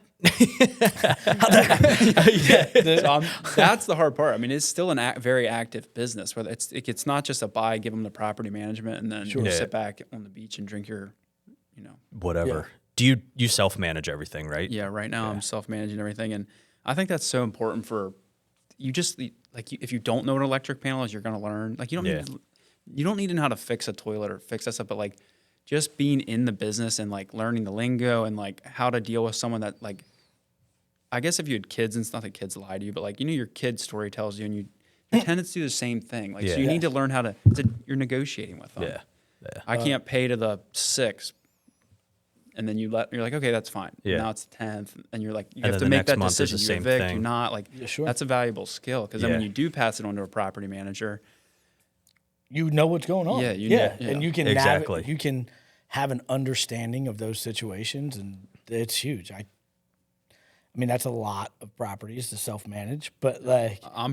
So that's the hard part. I mean, it's still a very active business where it's not just a buy, give them the property management, and then you sit back on the beach and drink your, Whatever. Do you self-manage everything, right? Yeah, right now I'm self-managing everything, and I think that's so important for you. Just like if you don't know what an electric panel is, you're going to learn. Like you don't need to know how to fix a toilet or fix that stuff, but like just being in the business and like learning the lingo and like how to deal with someone that like, I guess if you had kids, and it's not that kids lie to you, but like your kid story tells you, and your tenants do the same thing. Like so you need to learn how to. You're negotiating with them. Yeah. I can't pay to the 6th. And then you're like, okay, that's fine. Yeah. Now it's the 10th, and you're like, you And have then to the make that next month is decision. the You same evict, thing. you not like. That's a valuable skill because then when you do pass it on to a property manager, You know what's going on. Yeah, And you can Exactly. you can have an understanding of those situations, and it's huge. I mean, that's a lot of properties to self-manage, but like I'm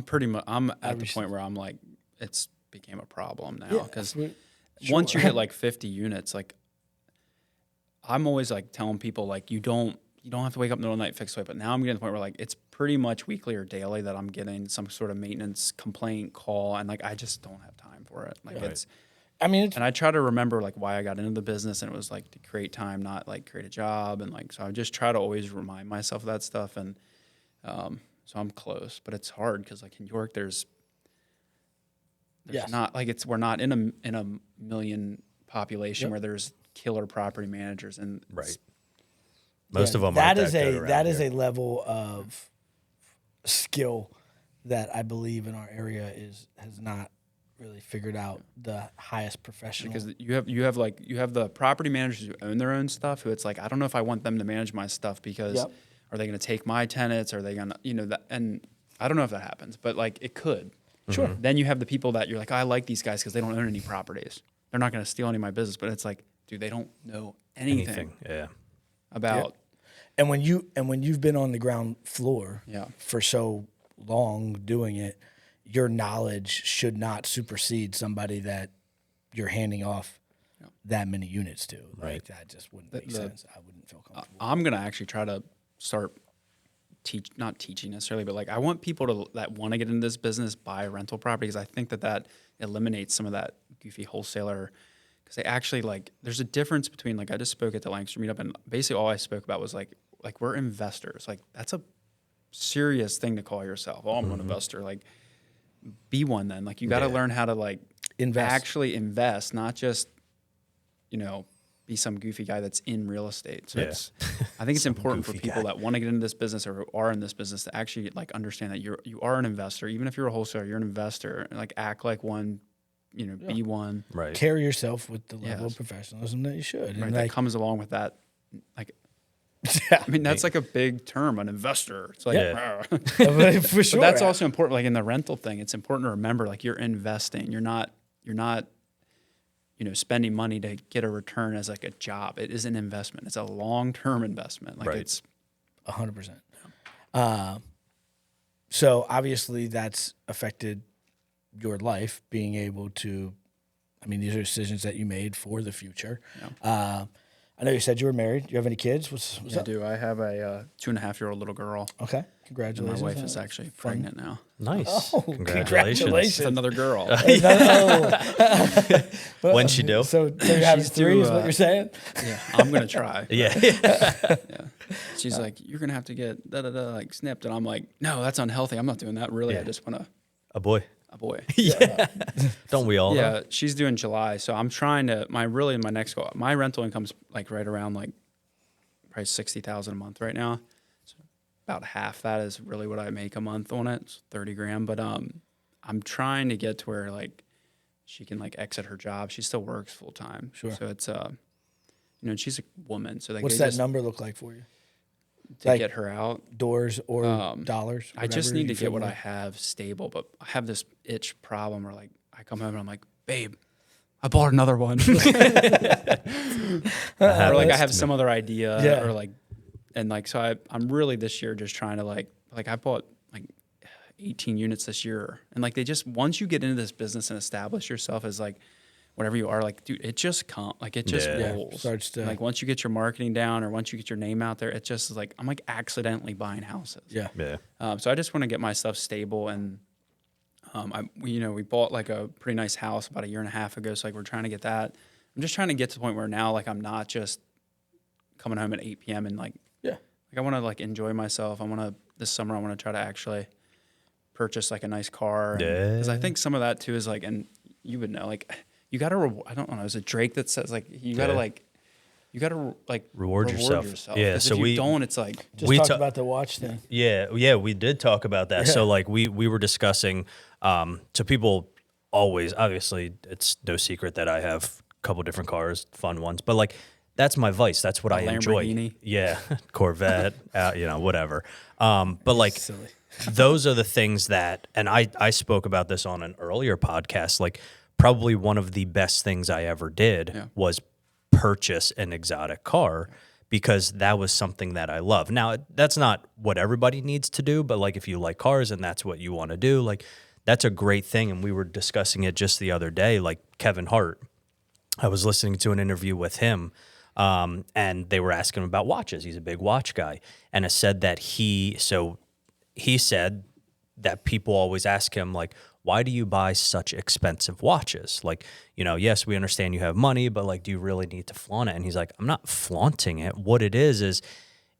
at the point where I'm like, it's became a problem now because Sure. once you hit like 50 units, like I'm always like telling people like you don't have to wake up in the middle of the night fix it, but now I'm getting to the point where like it's pretty much weekly or daily that I'm getting some sort of maintenance complaint call, and like I just don't have time for it. Like and I try to remember like why I got into the business, and it was like to create time, not like create a job, and like so I just try to always remind myself of that stuff, and so I'm close, but it's hard because like in York there's not like we're not in a million population where there's killer property managers, and Most of them that aren't is that a good around that is here. a level of skill that I believe in our area has not really figured out the highest professional. because you have the property managers who own their own stuff who it's like I don't know if I want them to manage my stuff because are they going to take my tenants, are they going to that, and I don't know if that happens, but like it could. Sure. Then you have the people that you're like, I like these guys because they don't own any properties, they're not going to steal any of my business, but it's like, dude, they don't know anything. About And when you've been on the ground floor Yeah. for so long doing it, your knowledge should not supersede somebody that you're handing off that many units to. Right. Like that just wouldn't make sense. I wouldn't feel comfortable. I'm gonna actually try to start not teaching necessarily, but like I want people that want to get into this business buy a rental property because I think that eliminates some of that goofy wholesaler. Because they actually like, there's a difference between like I just spoke at the Lancaster meetup, and basically all I spoke about was like we're investors. Like that's a serious thing to call yourself. Oh, I'm an investor. Like be one then. Like you got to learn how to like actually invest, not just be some goofy guy that's in real estate. So I think it's important for people that want to get into this business or who are in this business to actually like understand that you are an investor. Even if you're a wholesaler, you're an investor, and like act like one, be one. Right. Carry yourself with the level of professionalism that you should. Right, And that like, comes along with that. Like I mean, that's like a big term, an investor. It's like, For sure. but that's also important. Like in the rental thing, it's important to remember, like you're investing. You're not, spending money to get a return as like a job. It is an investment. It's a long-term investment. Like it's 100%. So obviously that's affected your life, being able to, I mean, these are decisions that you made for the future. Yeah. I know you said you were married. Do you have any kids? What's I up? do. I have a 2.5-year-old little girl. Okay. Congratulations. And my wife is actually pregnant now. Nice. Oh, Congratulations. It's another girl. When'd she do? So you're having three is what you're saying? Yeah, I'm going to try. Yeah. She's like, you're going to have to get like snipped. And I'm like, no, that's unhealthy. I'm not doing that. Really, I just want A boy. a boy. Yeah. Don't we all? Yeah, though? she's doing July. So I'm trying to, my next goal, my rental income's like right around like probably $60,000 a month right now. So about half that is really what I make a month on it. It's $30,000. But I'm trying to get to where like she can like exit her job. She still works full time. Sure. So it's and she's a woman. So like What's that number look like for you? to like get her out? Doors or dollars? I just need to feel get what like? I have stable, but I have this itch problem where like I come home and I'm like, babe, I bought another one. Or like I have some other idea or like, and like, so I'm really this year just trying to like I bought like 18 units this year. And like, once you get into this business and establish yourself as like, whatever you are, like, dude, it just rolls. Starts to, like once you get your marketing down or once you get your name out there, it just is like, I'm like accidentally buying houses. Yeah. So I just want to get my stuff stable. And we bought like a pretty nice house about 1.5 years ago. So like we're trying to get that. I'm just trying to get to the point where now like I'm not just coming home at 8 p.m. and like I want to like enjoy myself. This summer I want to try to actually purchase like a nice car. Because I think some of that too is like, and you would know, like you got to, I don't know, is it Drake that says like you got to reward yourself. Yeah. So if you don't, it's like we talked about the watch thing. Yeah, we did talk about that. So like we were discussing. So people always, obviously, it's no secret that I have a couple different cars, fun ones, but like that's my vice. That's what I enjoy. Lamborghini. Yeah, Corvette, whatever. But like those are the things that, and I spoke about this on an earlier podcast. Like probably one of the best things I ever did was purchase an exotic car because that was something that I love. Now, that's not what everybody needs to do, but like if you like cars and that's what you want to do, like that's a great thing. And we were discussing it just the other day, like Kevin Hart. I was listening to an interview with him and they were asking him about watches. He's a big watch guy. And it said that he said that people always ask him like, why do you buy such expensive watches? Like, yes, we understand you have money, but like, do you really need to flaunt it? And he's like, I'm not flaunting it. What it is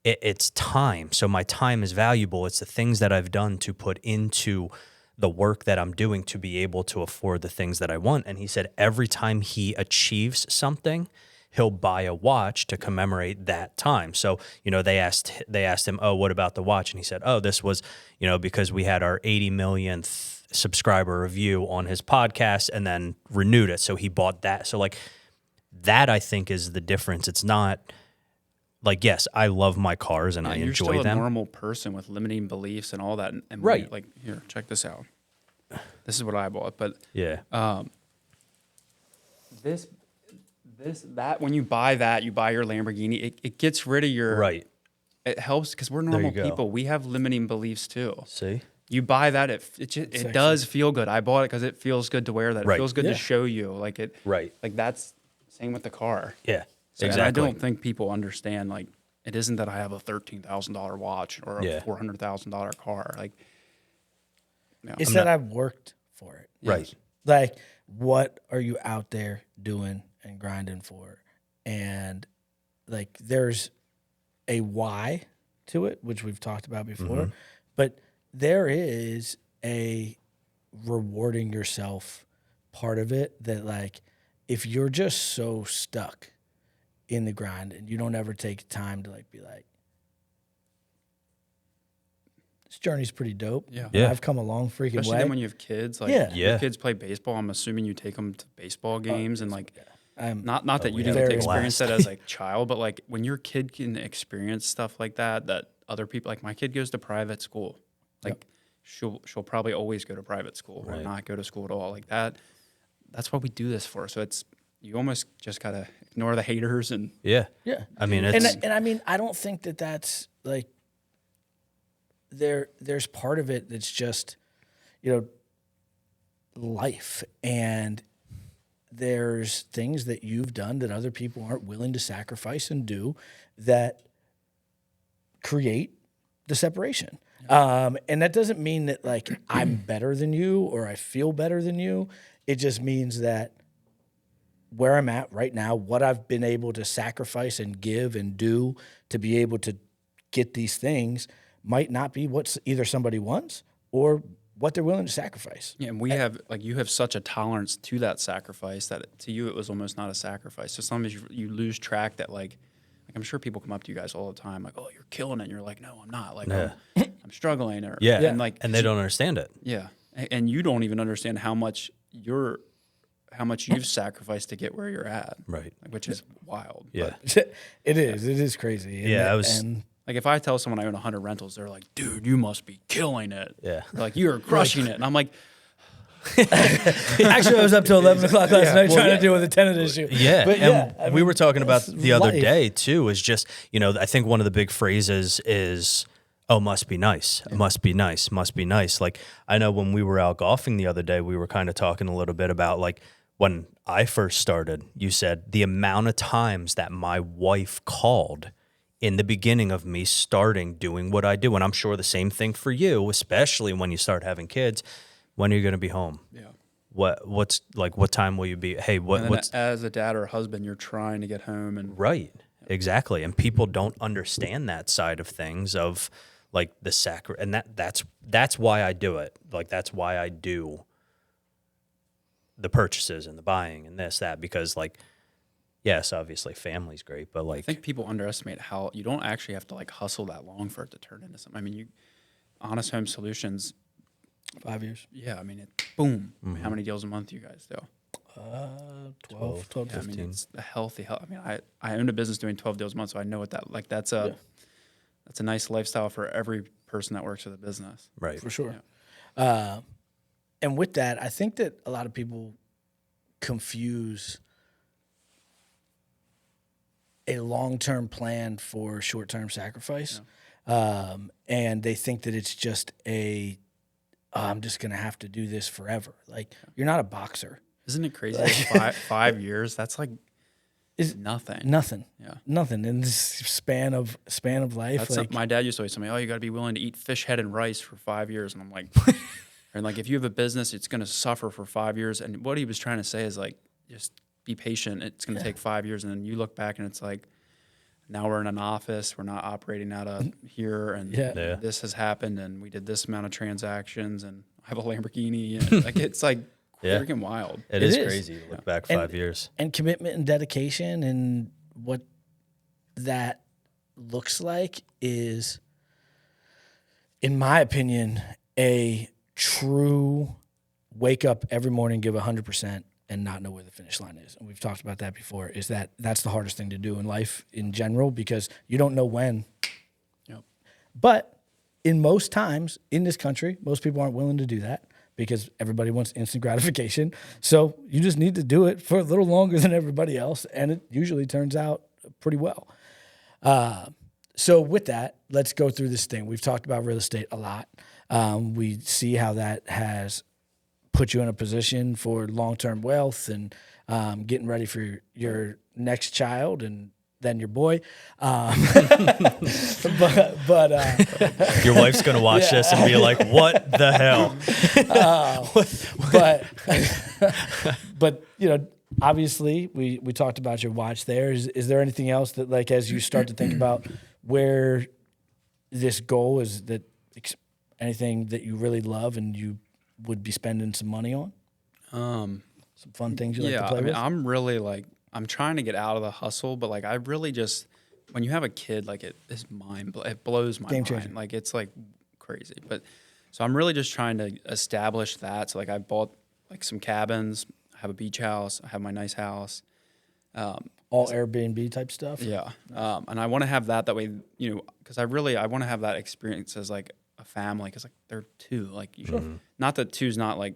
it's time. So my time is valuable. It's the things that I've done to put into the work that I'm doing to be able to afford the things that I want. And he said every time he achieves something, he'll buy a watch to commemorate that time. So, they asked him, oh, what about the watch? And he said, oh, this was, because we had our 80 millionth subscriber review on his podcast and then renewed it. So he bought that. So like that I think is the difference. It's not like, yes, I love my cars and I enjoy them. You're still a normal person with limiting beliefs and all that. And right. Like, here, check this out. This is what I bought. But that when you buy your Lamborghini, it gets rid of your right. It helps because we're normal people. We have limiting beliefs too. See, you buy that, it does feel good. I bought it because it feels good to wear that. Right. It feels good to show you, like it. Right. Like that's same with the car. Yeah. So, exactly. And I don't think people understand. Like it isn't that I have a $13,000 watch or a $400,000 car. Like it's that I've worked for it. Right. Like what are you out there doing and grinding for? And like there's a why to it, which we've talked about before, but there is a rewarding yourself part of it that like if you're just so stuck in the grind and you don't ever take time to like be like, this journey's pretty dope. Yeah. I've come a long freaking Especially way. then when you have kids, like your kids play baseball, I'm assuming you take them to baseball games and like not that you didn't get to experience that as a child, but like when your kid can experience stuff like that other people, like my kid goes to private school, like she'll probably always go to private school or not go to school at all, like that. That's what we do this for. So you almost just gotta ignore the haters and I mean, it's and I mean, I don't think that's like there's part of it that's just, life, and there's things that you've done that other people aren't willing to sacrifice and do that create the separation. And that doesn't mean that like I'm better than you or I feel better than you. It just means that where I'm at right now, what I've been able to sacrifice and give and do to be able to get these things might not be what either somebody wants or what they're willing to sacrifice. Yeah, and we have, like, you have such a tolerance to that sacrifice that to you it was almost not a sacrifice. So sometimes you lose track that, like I'm sure people come up to you guys all the time, like, oh, you're killing it. And you're like, no, I'm not. Like, I'm struggling. Or, and they don't understand it. Yeah. And you don't even understand how much you've sacrificed to get where you're at. Right. Which is wild. Yeah. It is crazy. And like if I tell someone I own 100 rentals, they're like, dude, you must be killing it. Yeah. They're like, you're crushing it. And I'm like, actually, I was up till 11 o'clock last night trying to deal with a tenant issue. Yeah. But we were talking about the other life. day too, is just, I think one of the big phrases is, oh, must be nice. Must be nice. Must be nice. Like, I know when we were out golfing the other day, we were kind of talking a little bit about, like, when I first started, you said the amount of times that my wife called in the beginning of me starting doing what I do. And I'm sure the same thing for you, especially when you start having kids. When are you going to be home? Yeah. What time will you be? Hey, what's as a dad or a husband, you're trying to get home and right. Exactly. And people don't understand that side of things of like the and that's why I do it. Like, that's why I do the purchases and the buying and this, that, because, like, yes, obviously family's great, but like, I think people underestimate how you don't actually have to like hustle that long for it to turn into something. I mean, Honest Home Solutions, 5 years. Yeah, I mean, boom. How many deals a month you guys do? 12 to 15. I mean, it's a healthy. I mean, I own a business doing 12 deals a month, so I know what that like. That's a nice lifestyle for every person that works at the business. Right. For sure. Yeah. And with that, I think that a lot of people confuse a long-term plan for short-term sacrifice. Yeah. And they think that it's just I'm just going to have to do this forever. Like, you're not a boxer. Isn't it crazy? Like 5 years, that's like nothing. Nothing. Yeah. Nothing in this span of life. That's my dad used to always tell me, oh, you got to be willing to eat fish head and rice for 5 years. And I'm like, and like, if you have a business, it's going to suffer for 5 years. And what he was trying to say is like, just be patient. It's going to take 5 years. And then you look back and it's like, now we're in an office. We're not operating out of here. And this has happened. And we did this amount of transactions. And I have a Lamborghini. And like, it's like freaking wild. It is crazy to look back 5 years. And commitment and dedication and what that looks like is, in my opinion, a true wake up every morning, give 100%, and not know where the finish line is. And we've talked about that before, is that's the hardest thing to do in life in general, because you don't know when. Yep. But in most times in this country, most people aren't willing to do that because everybody wants instant gratification. So you just need to do it for a little longer than everybody else, and it usually turns out pretty well. So with that, let's go through this thing. We've talked about real estate a lot. We see how that has put you in a position for long-term wealth and getting ready for your next child and then your boy. But your wife's going to watch this and be like, what the hell? But obviously we talked about your watch there. Is there anything else that, like, as you start to think about where this goal is, that anything that you really love and you would be spending some money on? Some fun things you like to play with? I'm really like, I'm trying to get out of the hustle, but like I really just, when you have a kid, like it blows my mind. Like, it's like crazy. But so I'm really just trying to establish that. So like I bought like some cabins, I have a beach house, I have my nice house. All Airbnb type stuff. Yeah. And I want to have that way, you know, because I want to have that experience as like a family, because like they're two, like not that two's not like,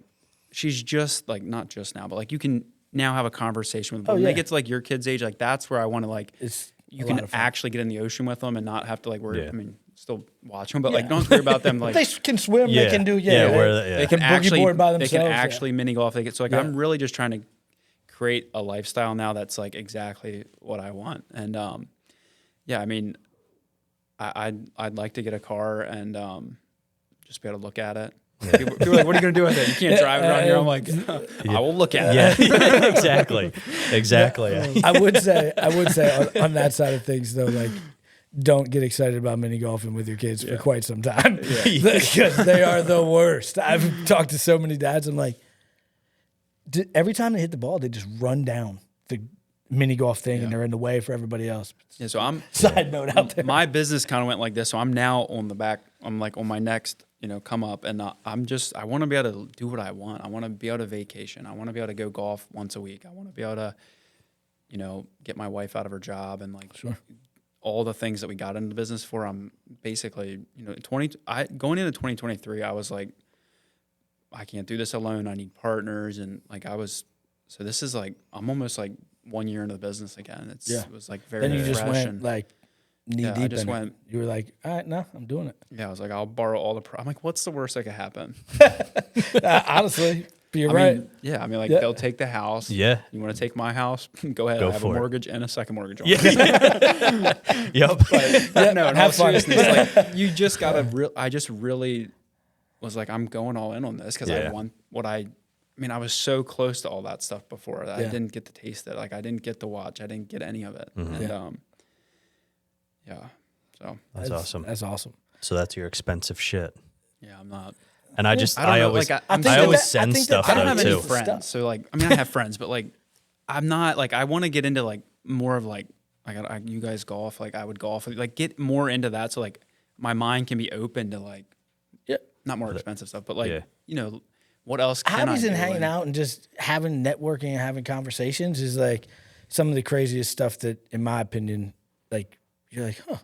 she's just like, not just now, but like you can now have a conversation with them. When they get to like your kid's age, like that's where I want to like, you can actually get in the ocean with them and not have to like worry. I mean, still watch them, but like don't worry about them. Like they can swim, they can do they can actually board by themselves. They can actually mini golf. They get so like I'm really just trying to create a lifestyle now that's like exactly what I want. And I mean, I'd like to get a car and just be able to look at it. Yeah. People are like, what are you going to do with it? You can't drive around here. I'm like, I will look at it. Yeah, exactly. I would say on that side of things though, like, don't get excited about mini golfing with your kids for quite some time because they are the worst. I've talked to so many dads. I'm like, every time they hit the ball, they just run down the mini golf thing and they're in the way for everybody else. Yeah, so I'm side note out there. My business kind of went like this. So I'm now on the back. I'm like on my next, come up, and I want to be able to do what I want. I want to be able to vacation. I want to be able to go golf once a week. I want to be able to, get my wife out of her job and like all the things that we got into the business for. I'm basically, going into 2023, I was like, I can't do this alone. I need partners. And like so this is like, I'm almost like 1 year into the business again. It was like very Then you just fresh went like knee deep I just in went, it. You were like, all right, no, I'm doing it. Yeah, I was like, I'll borrow all I'm like, what's the worst that could happen? Honestly, you're right. They'll take the house. Yeah. You want to take my house? Go ahead. I have a mortgage and a second mortgage on it. Yep. But, no, in all seriousness, like, you just got to I just really was like, I'm going all in on this because I want what I was so close to all that stuff before that I didn't get to taste it. Like I didn't get to watch. I didn't get any of it. Mm-hmm. And so that's awesome. That's awesome. So that's your expensive shit. Yeah, I'm not. And I always send stuff. I don't have any friends, so like I have friends, but like I'm not like I want to get into like more of like you guys golf, like I would golf, like get more into that, so like my mind can be open to like not more expensive stuff, but like what else can hobbies I and do? hanging out and just having networking and having conversations is like some of the craziest stuff that, in my opinion, like you're like, huh.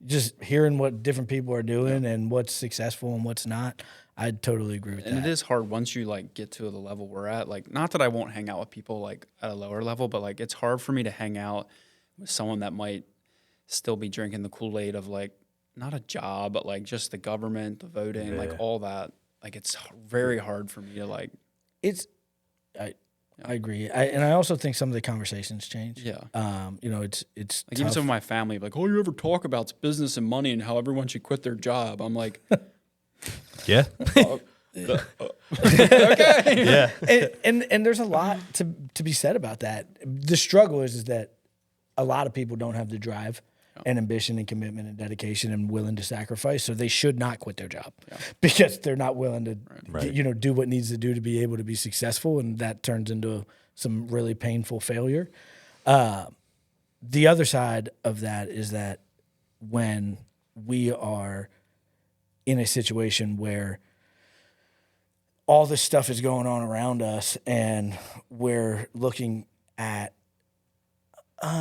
Just hearing what different people are doing and what's successful and what's not. I totally agree with that. And it is hard once you like get to the level we're at. Like, not that I won't hang out with people like at a lower level, but like it's hard for me to hang out with someone that might still be drinking the Kool-Aid of like not a job, but like just the government, the voting, like all that. Like it's very hard for me to like. I agree. I also think some of the conversations change. Yeah. It's like tough. even some of my family, like, all you ever talk about is business and money and how everyone should quit their job. I'm like, yeah. Okay. Yeah. And there's a lot to be said about that. The struggle is that a lot of people don't have the drive and ambition and commitment and dedication and willing to sacrifice. So they should not quit their job because they're not willing to, do what needs to do to be able to be successful. And that turns into some really painful failure. The other side of that is that when we are in a situation where all this stuff is going on around us and we're looking at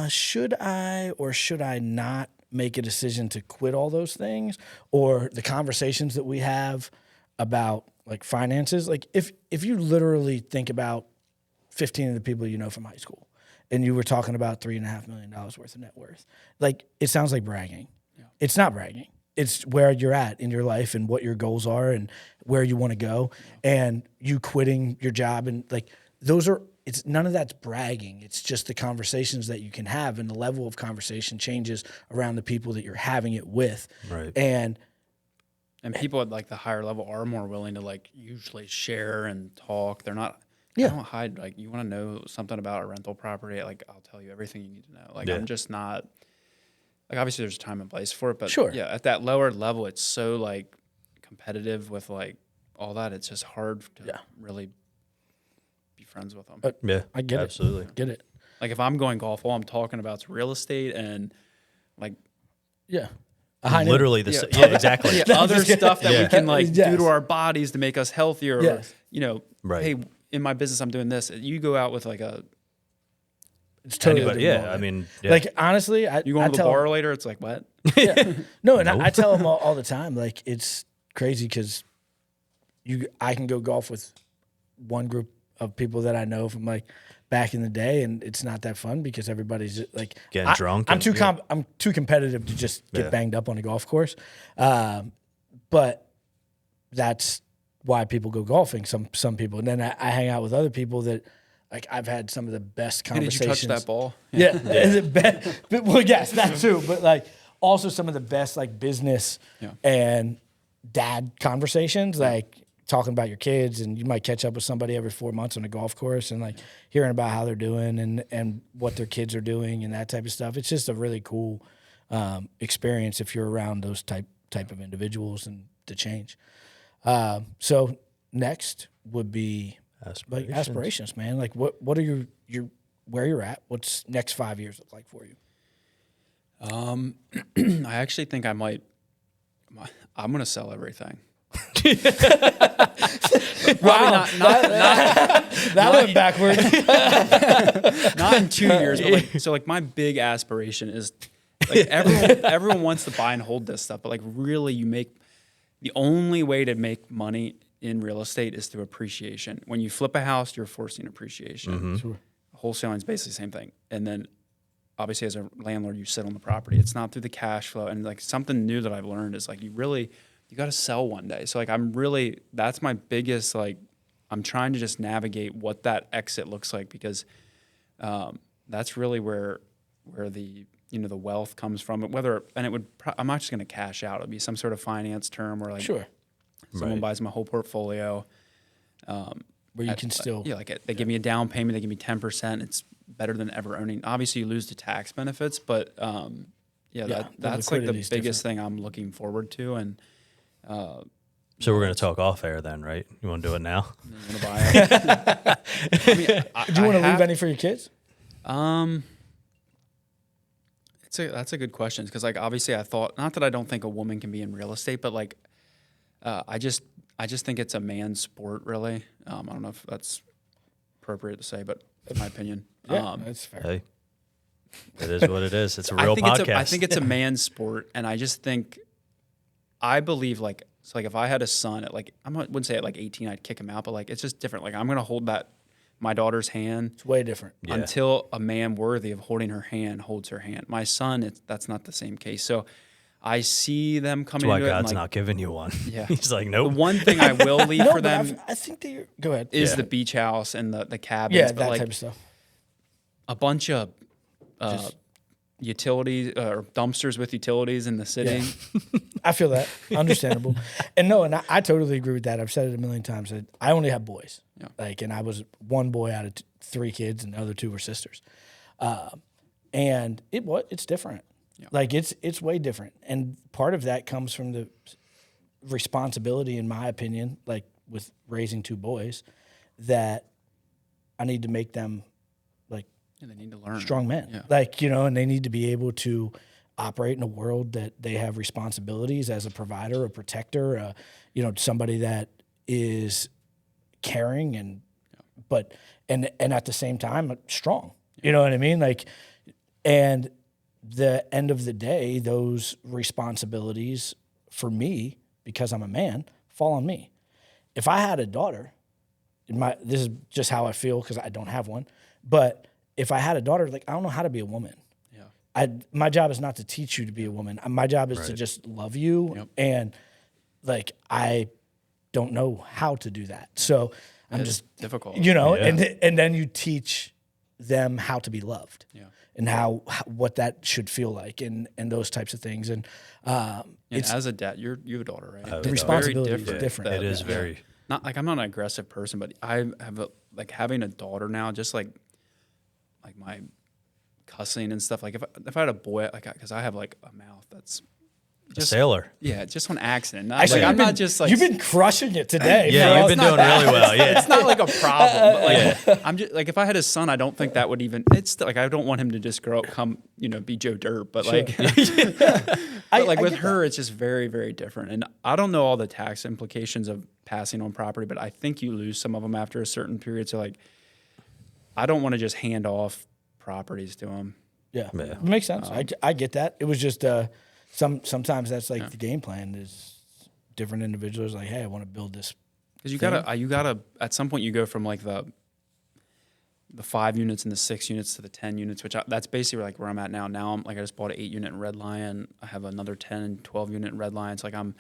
should I or should I not make a decision to quit all those things, or the conversations that we have about like finances. Like if you literally think about 15 of the people you know from high school and you were talking about $3.5 million worth of net worth, like it sounds like bragging. Yeah. It's not bragging. It's where you're at in your life and what your goals are and where you want to go, and you quitting your job, and like it's none of that's bragging. It's just the conversations that you can have, and the level of conversation changes around the people that you're having it with. Right. And people at like the higher level are more willing to like usually share and talk. They're not, I don't hide. Like you want to know something about a rental property, like I'll tell you everything you need to know. Like I'm just not, like obviously there's a time and place for it, but at that lower level, it's so like competitive with like all that. It's just hard to really friends with them. I get absolutely. Get it. Like if I'm going golf, all I'm talking about is real estate and like literally exactly. Other stuff that we can like do to our bodies to make us healthier. Or, hey, in my business I'm doing this. You go out with like a It's totally Anybody, different yeah. ballgame. I mean, yeah. Like honestly, You going to the bar later? It's like what? Yeah. No, and I tell them all the time, like it's crazy because I can go golf with one group of people that I know from like back in the day, and it's not that fun because everybody's like Getting drunk. I'm too competitive to just get banged up on a golf course, but that's why people go golfing. Some people, and then I hang out with other people that. Like I've had some of the best conversations. Hey, did you touch that ball? Yeah. Well, yes, that too. But like also some of the best like business and dad conversations, like talking about your kids, and you might catch up with somebody every 4 months on a golf course and like hearing about how they're doing and what their kids are doing and that type of stuff. It's just a really cool experience if you're around those type of individuals and to change. So next would be aspirations, man. Like what are your where you're at? What's next 5 years look like for you? I actually think I'm going to sell everything. Wow. That went backwards. Not in 2 years, but like my big aspiration is like everyone wants to buy and hold this stuff, but like really the only way to make money in real estate is through appreciation. When you flip a house, you're forcing appreciation. Mm-hmm. Sure. Wholesaling is basically the same thing. And then obviously as a landlord, you sit on the property. It's not through the cash flow. And like something new that I've learned is like you got to sell one day. So like that's my biggest, like I'm trying to just navigate what that exit looks like because that's really where the, the wealth comes from. I'm not just going to cash out. It'll be some sort of finance term where like someone buys my whole portfolio. Where you can still... they give me a down payment. They give me 10%. It's better than ever earning. Obviously, you lose the tax benefits, but that's like the biggest thing I'm looking forward to. And so we're going to talk off air then, right? You want to do it now? I'm going to buy it. Do you want to leave any for your kids? That's a good question because like obviously I thought, not that I don't think a woman can be in real estate, but like I just think it's a man's sport, really. I don't know if that's appropriate to say, but in my opinion, that's fair. Hey, it is what it is. It's a real podcast. I think it's a man's sport, and I believe like if I had a son at like I wouldn't say at like 18 I'd kick him out, but like it's just different. Like I'm gonna hold my daughter's hand. It's way different until a man worthy of holding her hand holds her hand. My son, that's not the same case. So. I see them coming into it. That's why God's not giving you one. Yeah. He's like, nope. The one thing I will leave for them I think go ahead. is the beach house and the cabins. Yeah, that type of stuff. A bunch of utilities or dumpsters with utilities in the city. Yeah. I feel that. Understandable. And I totally agree with that. I've said it a million times. I only have boys. Yeah. And I was one boy out of 3 kids and the other 2 were sisters. And it's different. Yeah. Like it's way different. And part of that comes from the responsibility, in my opinion, like with raising 2 boys, that I need to make them like they need to learn strong men. Yeah. Like, and they need to be able to operate in a world that they have responsibilities as a provider, a protector, somebody that is caring and at the same time strong. Yeah. You know what I mean? Like, and the end of the day, those responsibilities for me, because I'm a man, fall on me. If I had a daughter, this is just how I feel because I don't have one, but if I had a daughter, like I don't know how to be a woman. Yeah. My job is not to teach you to be a woman. My job is to just love you, and like I don't know how to do that. So I'm just difficult, and then you teach them how to be loved. Yeah. And what that should feel like, and those types of things, and as a dad, you have a daughter, right? The responsibility is different. It is very not like I'm not an aggressive person, but I have having a daughter now, just like my cussing and stuff. Like if I had a boy, because I have like a mouth that's just, a sailor. Yeah, just on accident. Actually, I'm not just like you've been crushing it today. Yeah, you've been doing really well. Yeah, it's not like a problem. But I'm just like if I had a son, I don't think that would even. It's like I don't want him to just grow up, be Joe Dirt. But like, with her, it's just very, very different. And I don't know all the tax implications of passing on property, but I think you lose some of them after a certain period. So like, I don't want to just hand off properties to them. Yeah. It makes sense. I get that. It was just sometimes that's like the game plan is different individuals like, hey, I want to build this. Because you gotta at some point you go from like the 5 units and the 6 units to the 10 units, which that's basically like where I'm at now. Now I'm like, I just bought an 8 unit in Red Lion. I have another 10 and 12 unit in Red Lion. It's like I'm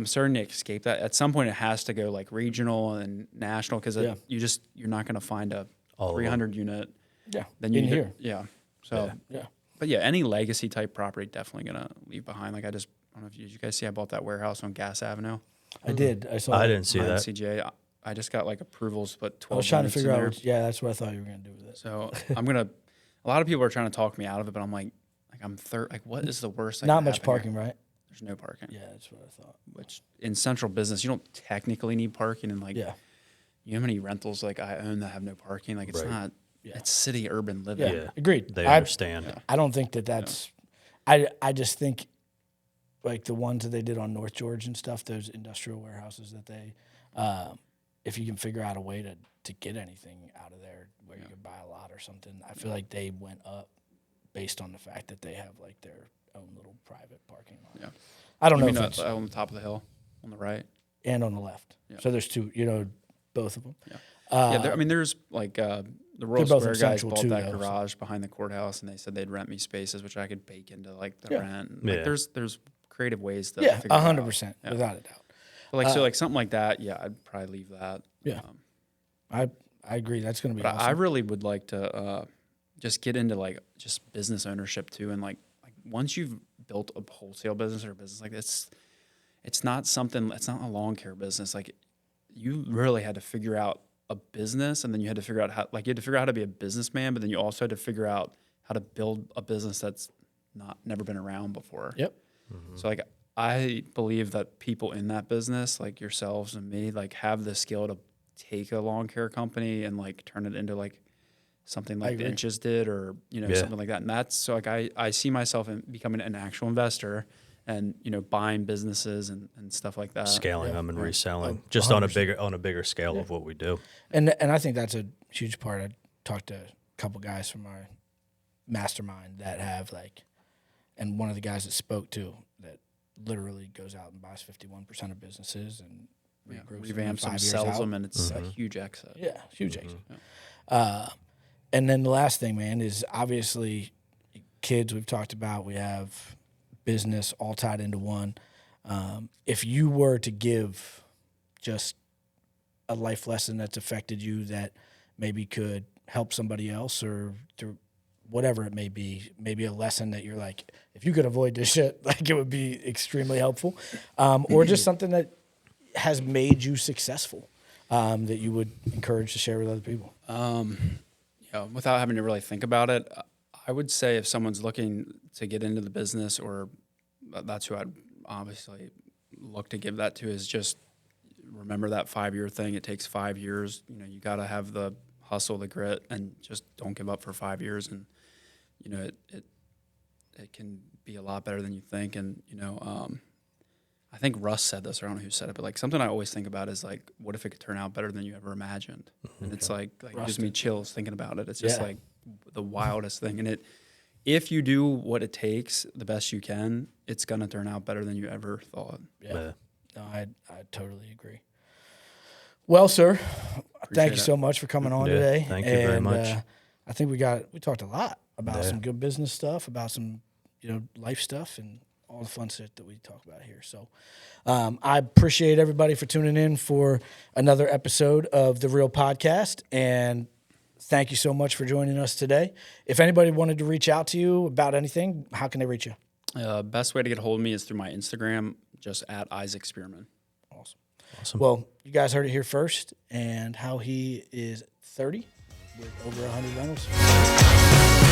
starting to escape that. At some point it has to go like regional and national because you're not going to find a 300 unit. Yeah. Then you here. Yeah. So but yeah, any legacy type property definitely going to leave behind. Like I don't know if you guys see, I bought that warehouse on Gas Avenue. I did. I saw. I didn't see that. CJ. I just got like approvals to put 12 I was trying to units figure in out. there. That's what I thought you were going to do with it. So a lot of people are trying to talk me out of it, but I'm like I'm like, what is the worst thing? Not much parking, right? There's no parking. Yeah, that's what I thought. Which in central business, you don't technically need parking, and like, Yeah. you know how many rentals like I own that have no parking? Like it's not. Yeah. It's city urban living. Yeah, agreed. They understand. I don't think that's. I just think, like the ones that they did on North George and stuff, those industrial warehouses that they, if you can figure out a way to get anything out of there where you could buy a lot or something, I feel like they went up based on the fact that they have like their own little private parking lot. Yeah. I don't know mean if it's on the top of the hill, on the right. and on the left. Yeah. So there's two, both of them. Yeah. There's like the Royal both Square in guys Central bought too, that though, garage behind the courthouse, and they said they'd rent me spaces, which I could bake into like the rent. And, Yeah. There's creative ways to Yeah, figure it out. 100%, without a doubt. But like something like that, I'd probably leave that. Yeah. I agree. That's going to be But awesome. I really would like to just get into like just business ownership too, and like once you've built a wholesale business or a business like this, it's not a lawn care business. Like you really had to figure out a business, and then you had to figure out how to be a businessman, but then you also had to figure out how to build a business that's never been around before. Yep. Mm-hmm. So like I believe that people in that business, like yourselves and me, like have the skill to take a lawn care company and like turn it into like something like the Inches did, or something like that. And that's so like I see myself in becoming an actual investor and buying businesses and stuff like that, scaling them and reselling, just 100%. on a bigger scale of what we do. And I think that's a huge part. I talked to a couple guys from our mastermind that have and one of the guys that spoke to that literally goes out and buys 51% of businesses and revamps them, sells them, and it's a huge exit. Yeah, huge exit. Yeah. And then the last thing, man, is obviously kids we've talked about. We have business all tied into one. If you were to give just a life lesson that's affected you that maybe could help somebody else or through whatever it may be, maybe a lesson that you're like, if you could avoid this shit, like it would be extremely helpful, or just something that has made you successful that you would encourage to share with other people. Without having to really think about it, I would say if someone's looking to get into the business, or that's who I'd obviously look to give that to, is just remember that 5-year thing. It takes 5 years. You got to have the hustle, the grit, and just don't give up for 5 years. And it can be a lot better than you think. And I think Russ said this, or I don't know who said it, but like something I always think about is like, what if it could turn out better than you ever imagined? And it's like it gives me chills thinking about it. It's just like the wildest thing. And if you do what it takes the best you can, it's gonna turn out better than you ever thought. Yeah. No, I totally agree. Well, sir, thank you so much for coming on today. Thank you very much. I think we talked a lot about some good business stuff, about some life stuff, and all the fun shit that we talk about here. So I appreciate everybody for tuning in for another episode of The Real Podcast, and thank you so much for joining us today. If anybody wanted to reach out to you about anything, how can they reach you? Best way to get a hold of me is through my Instagram, just at Isaac Spearman. Awesome. Well, you guys heard it here first, and how he is 30 with over 100 rentals.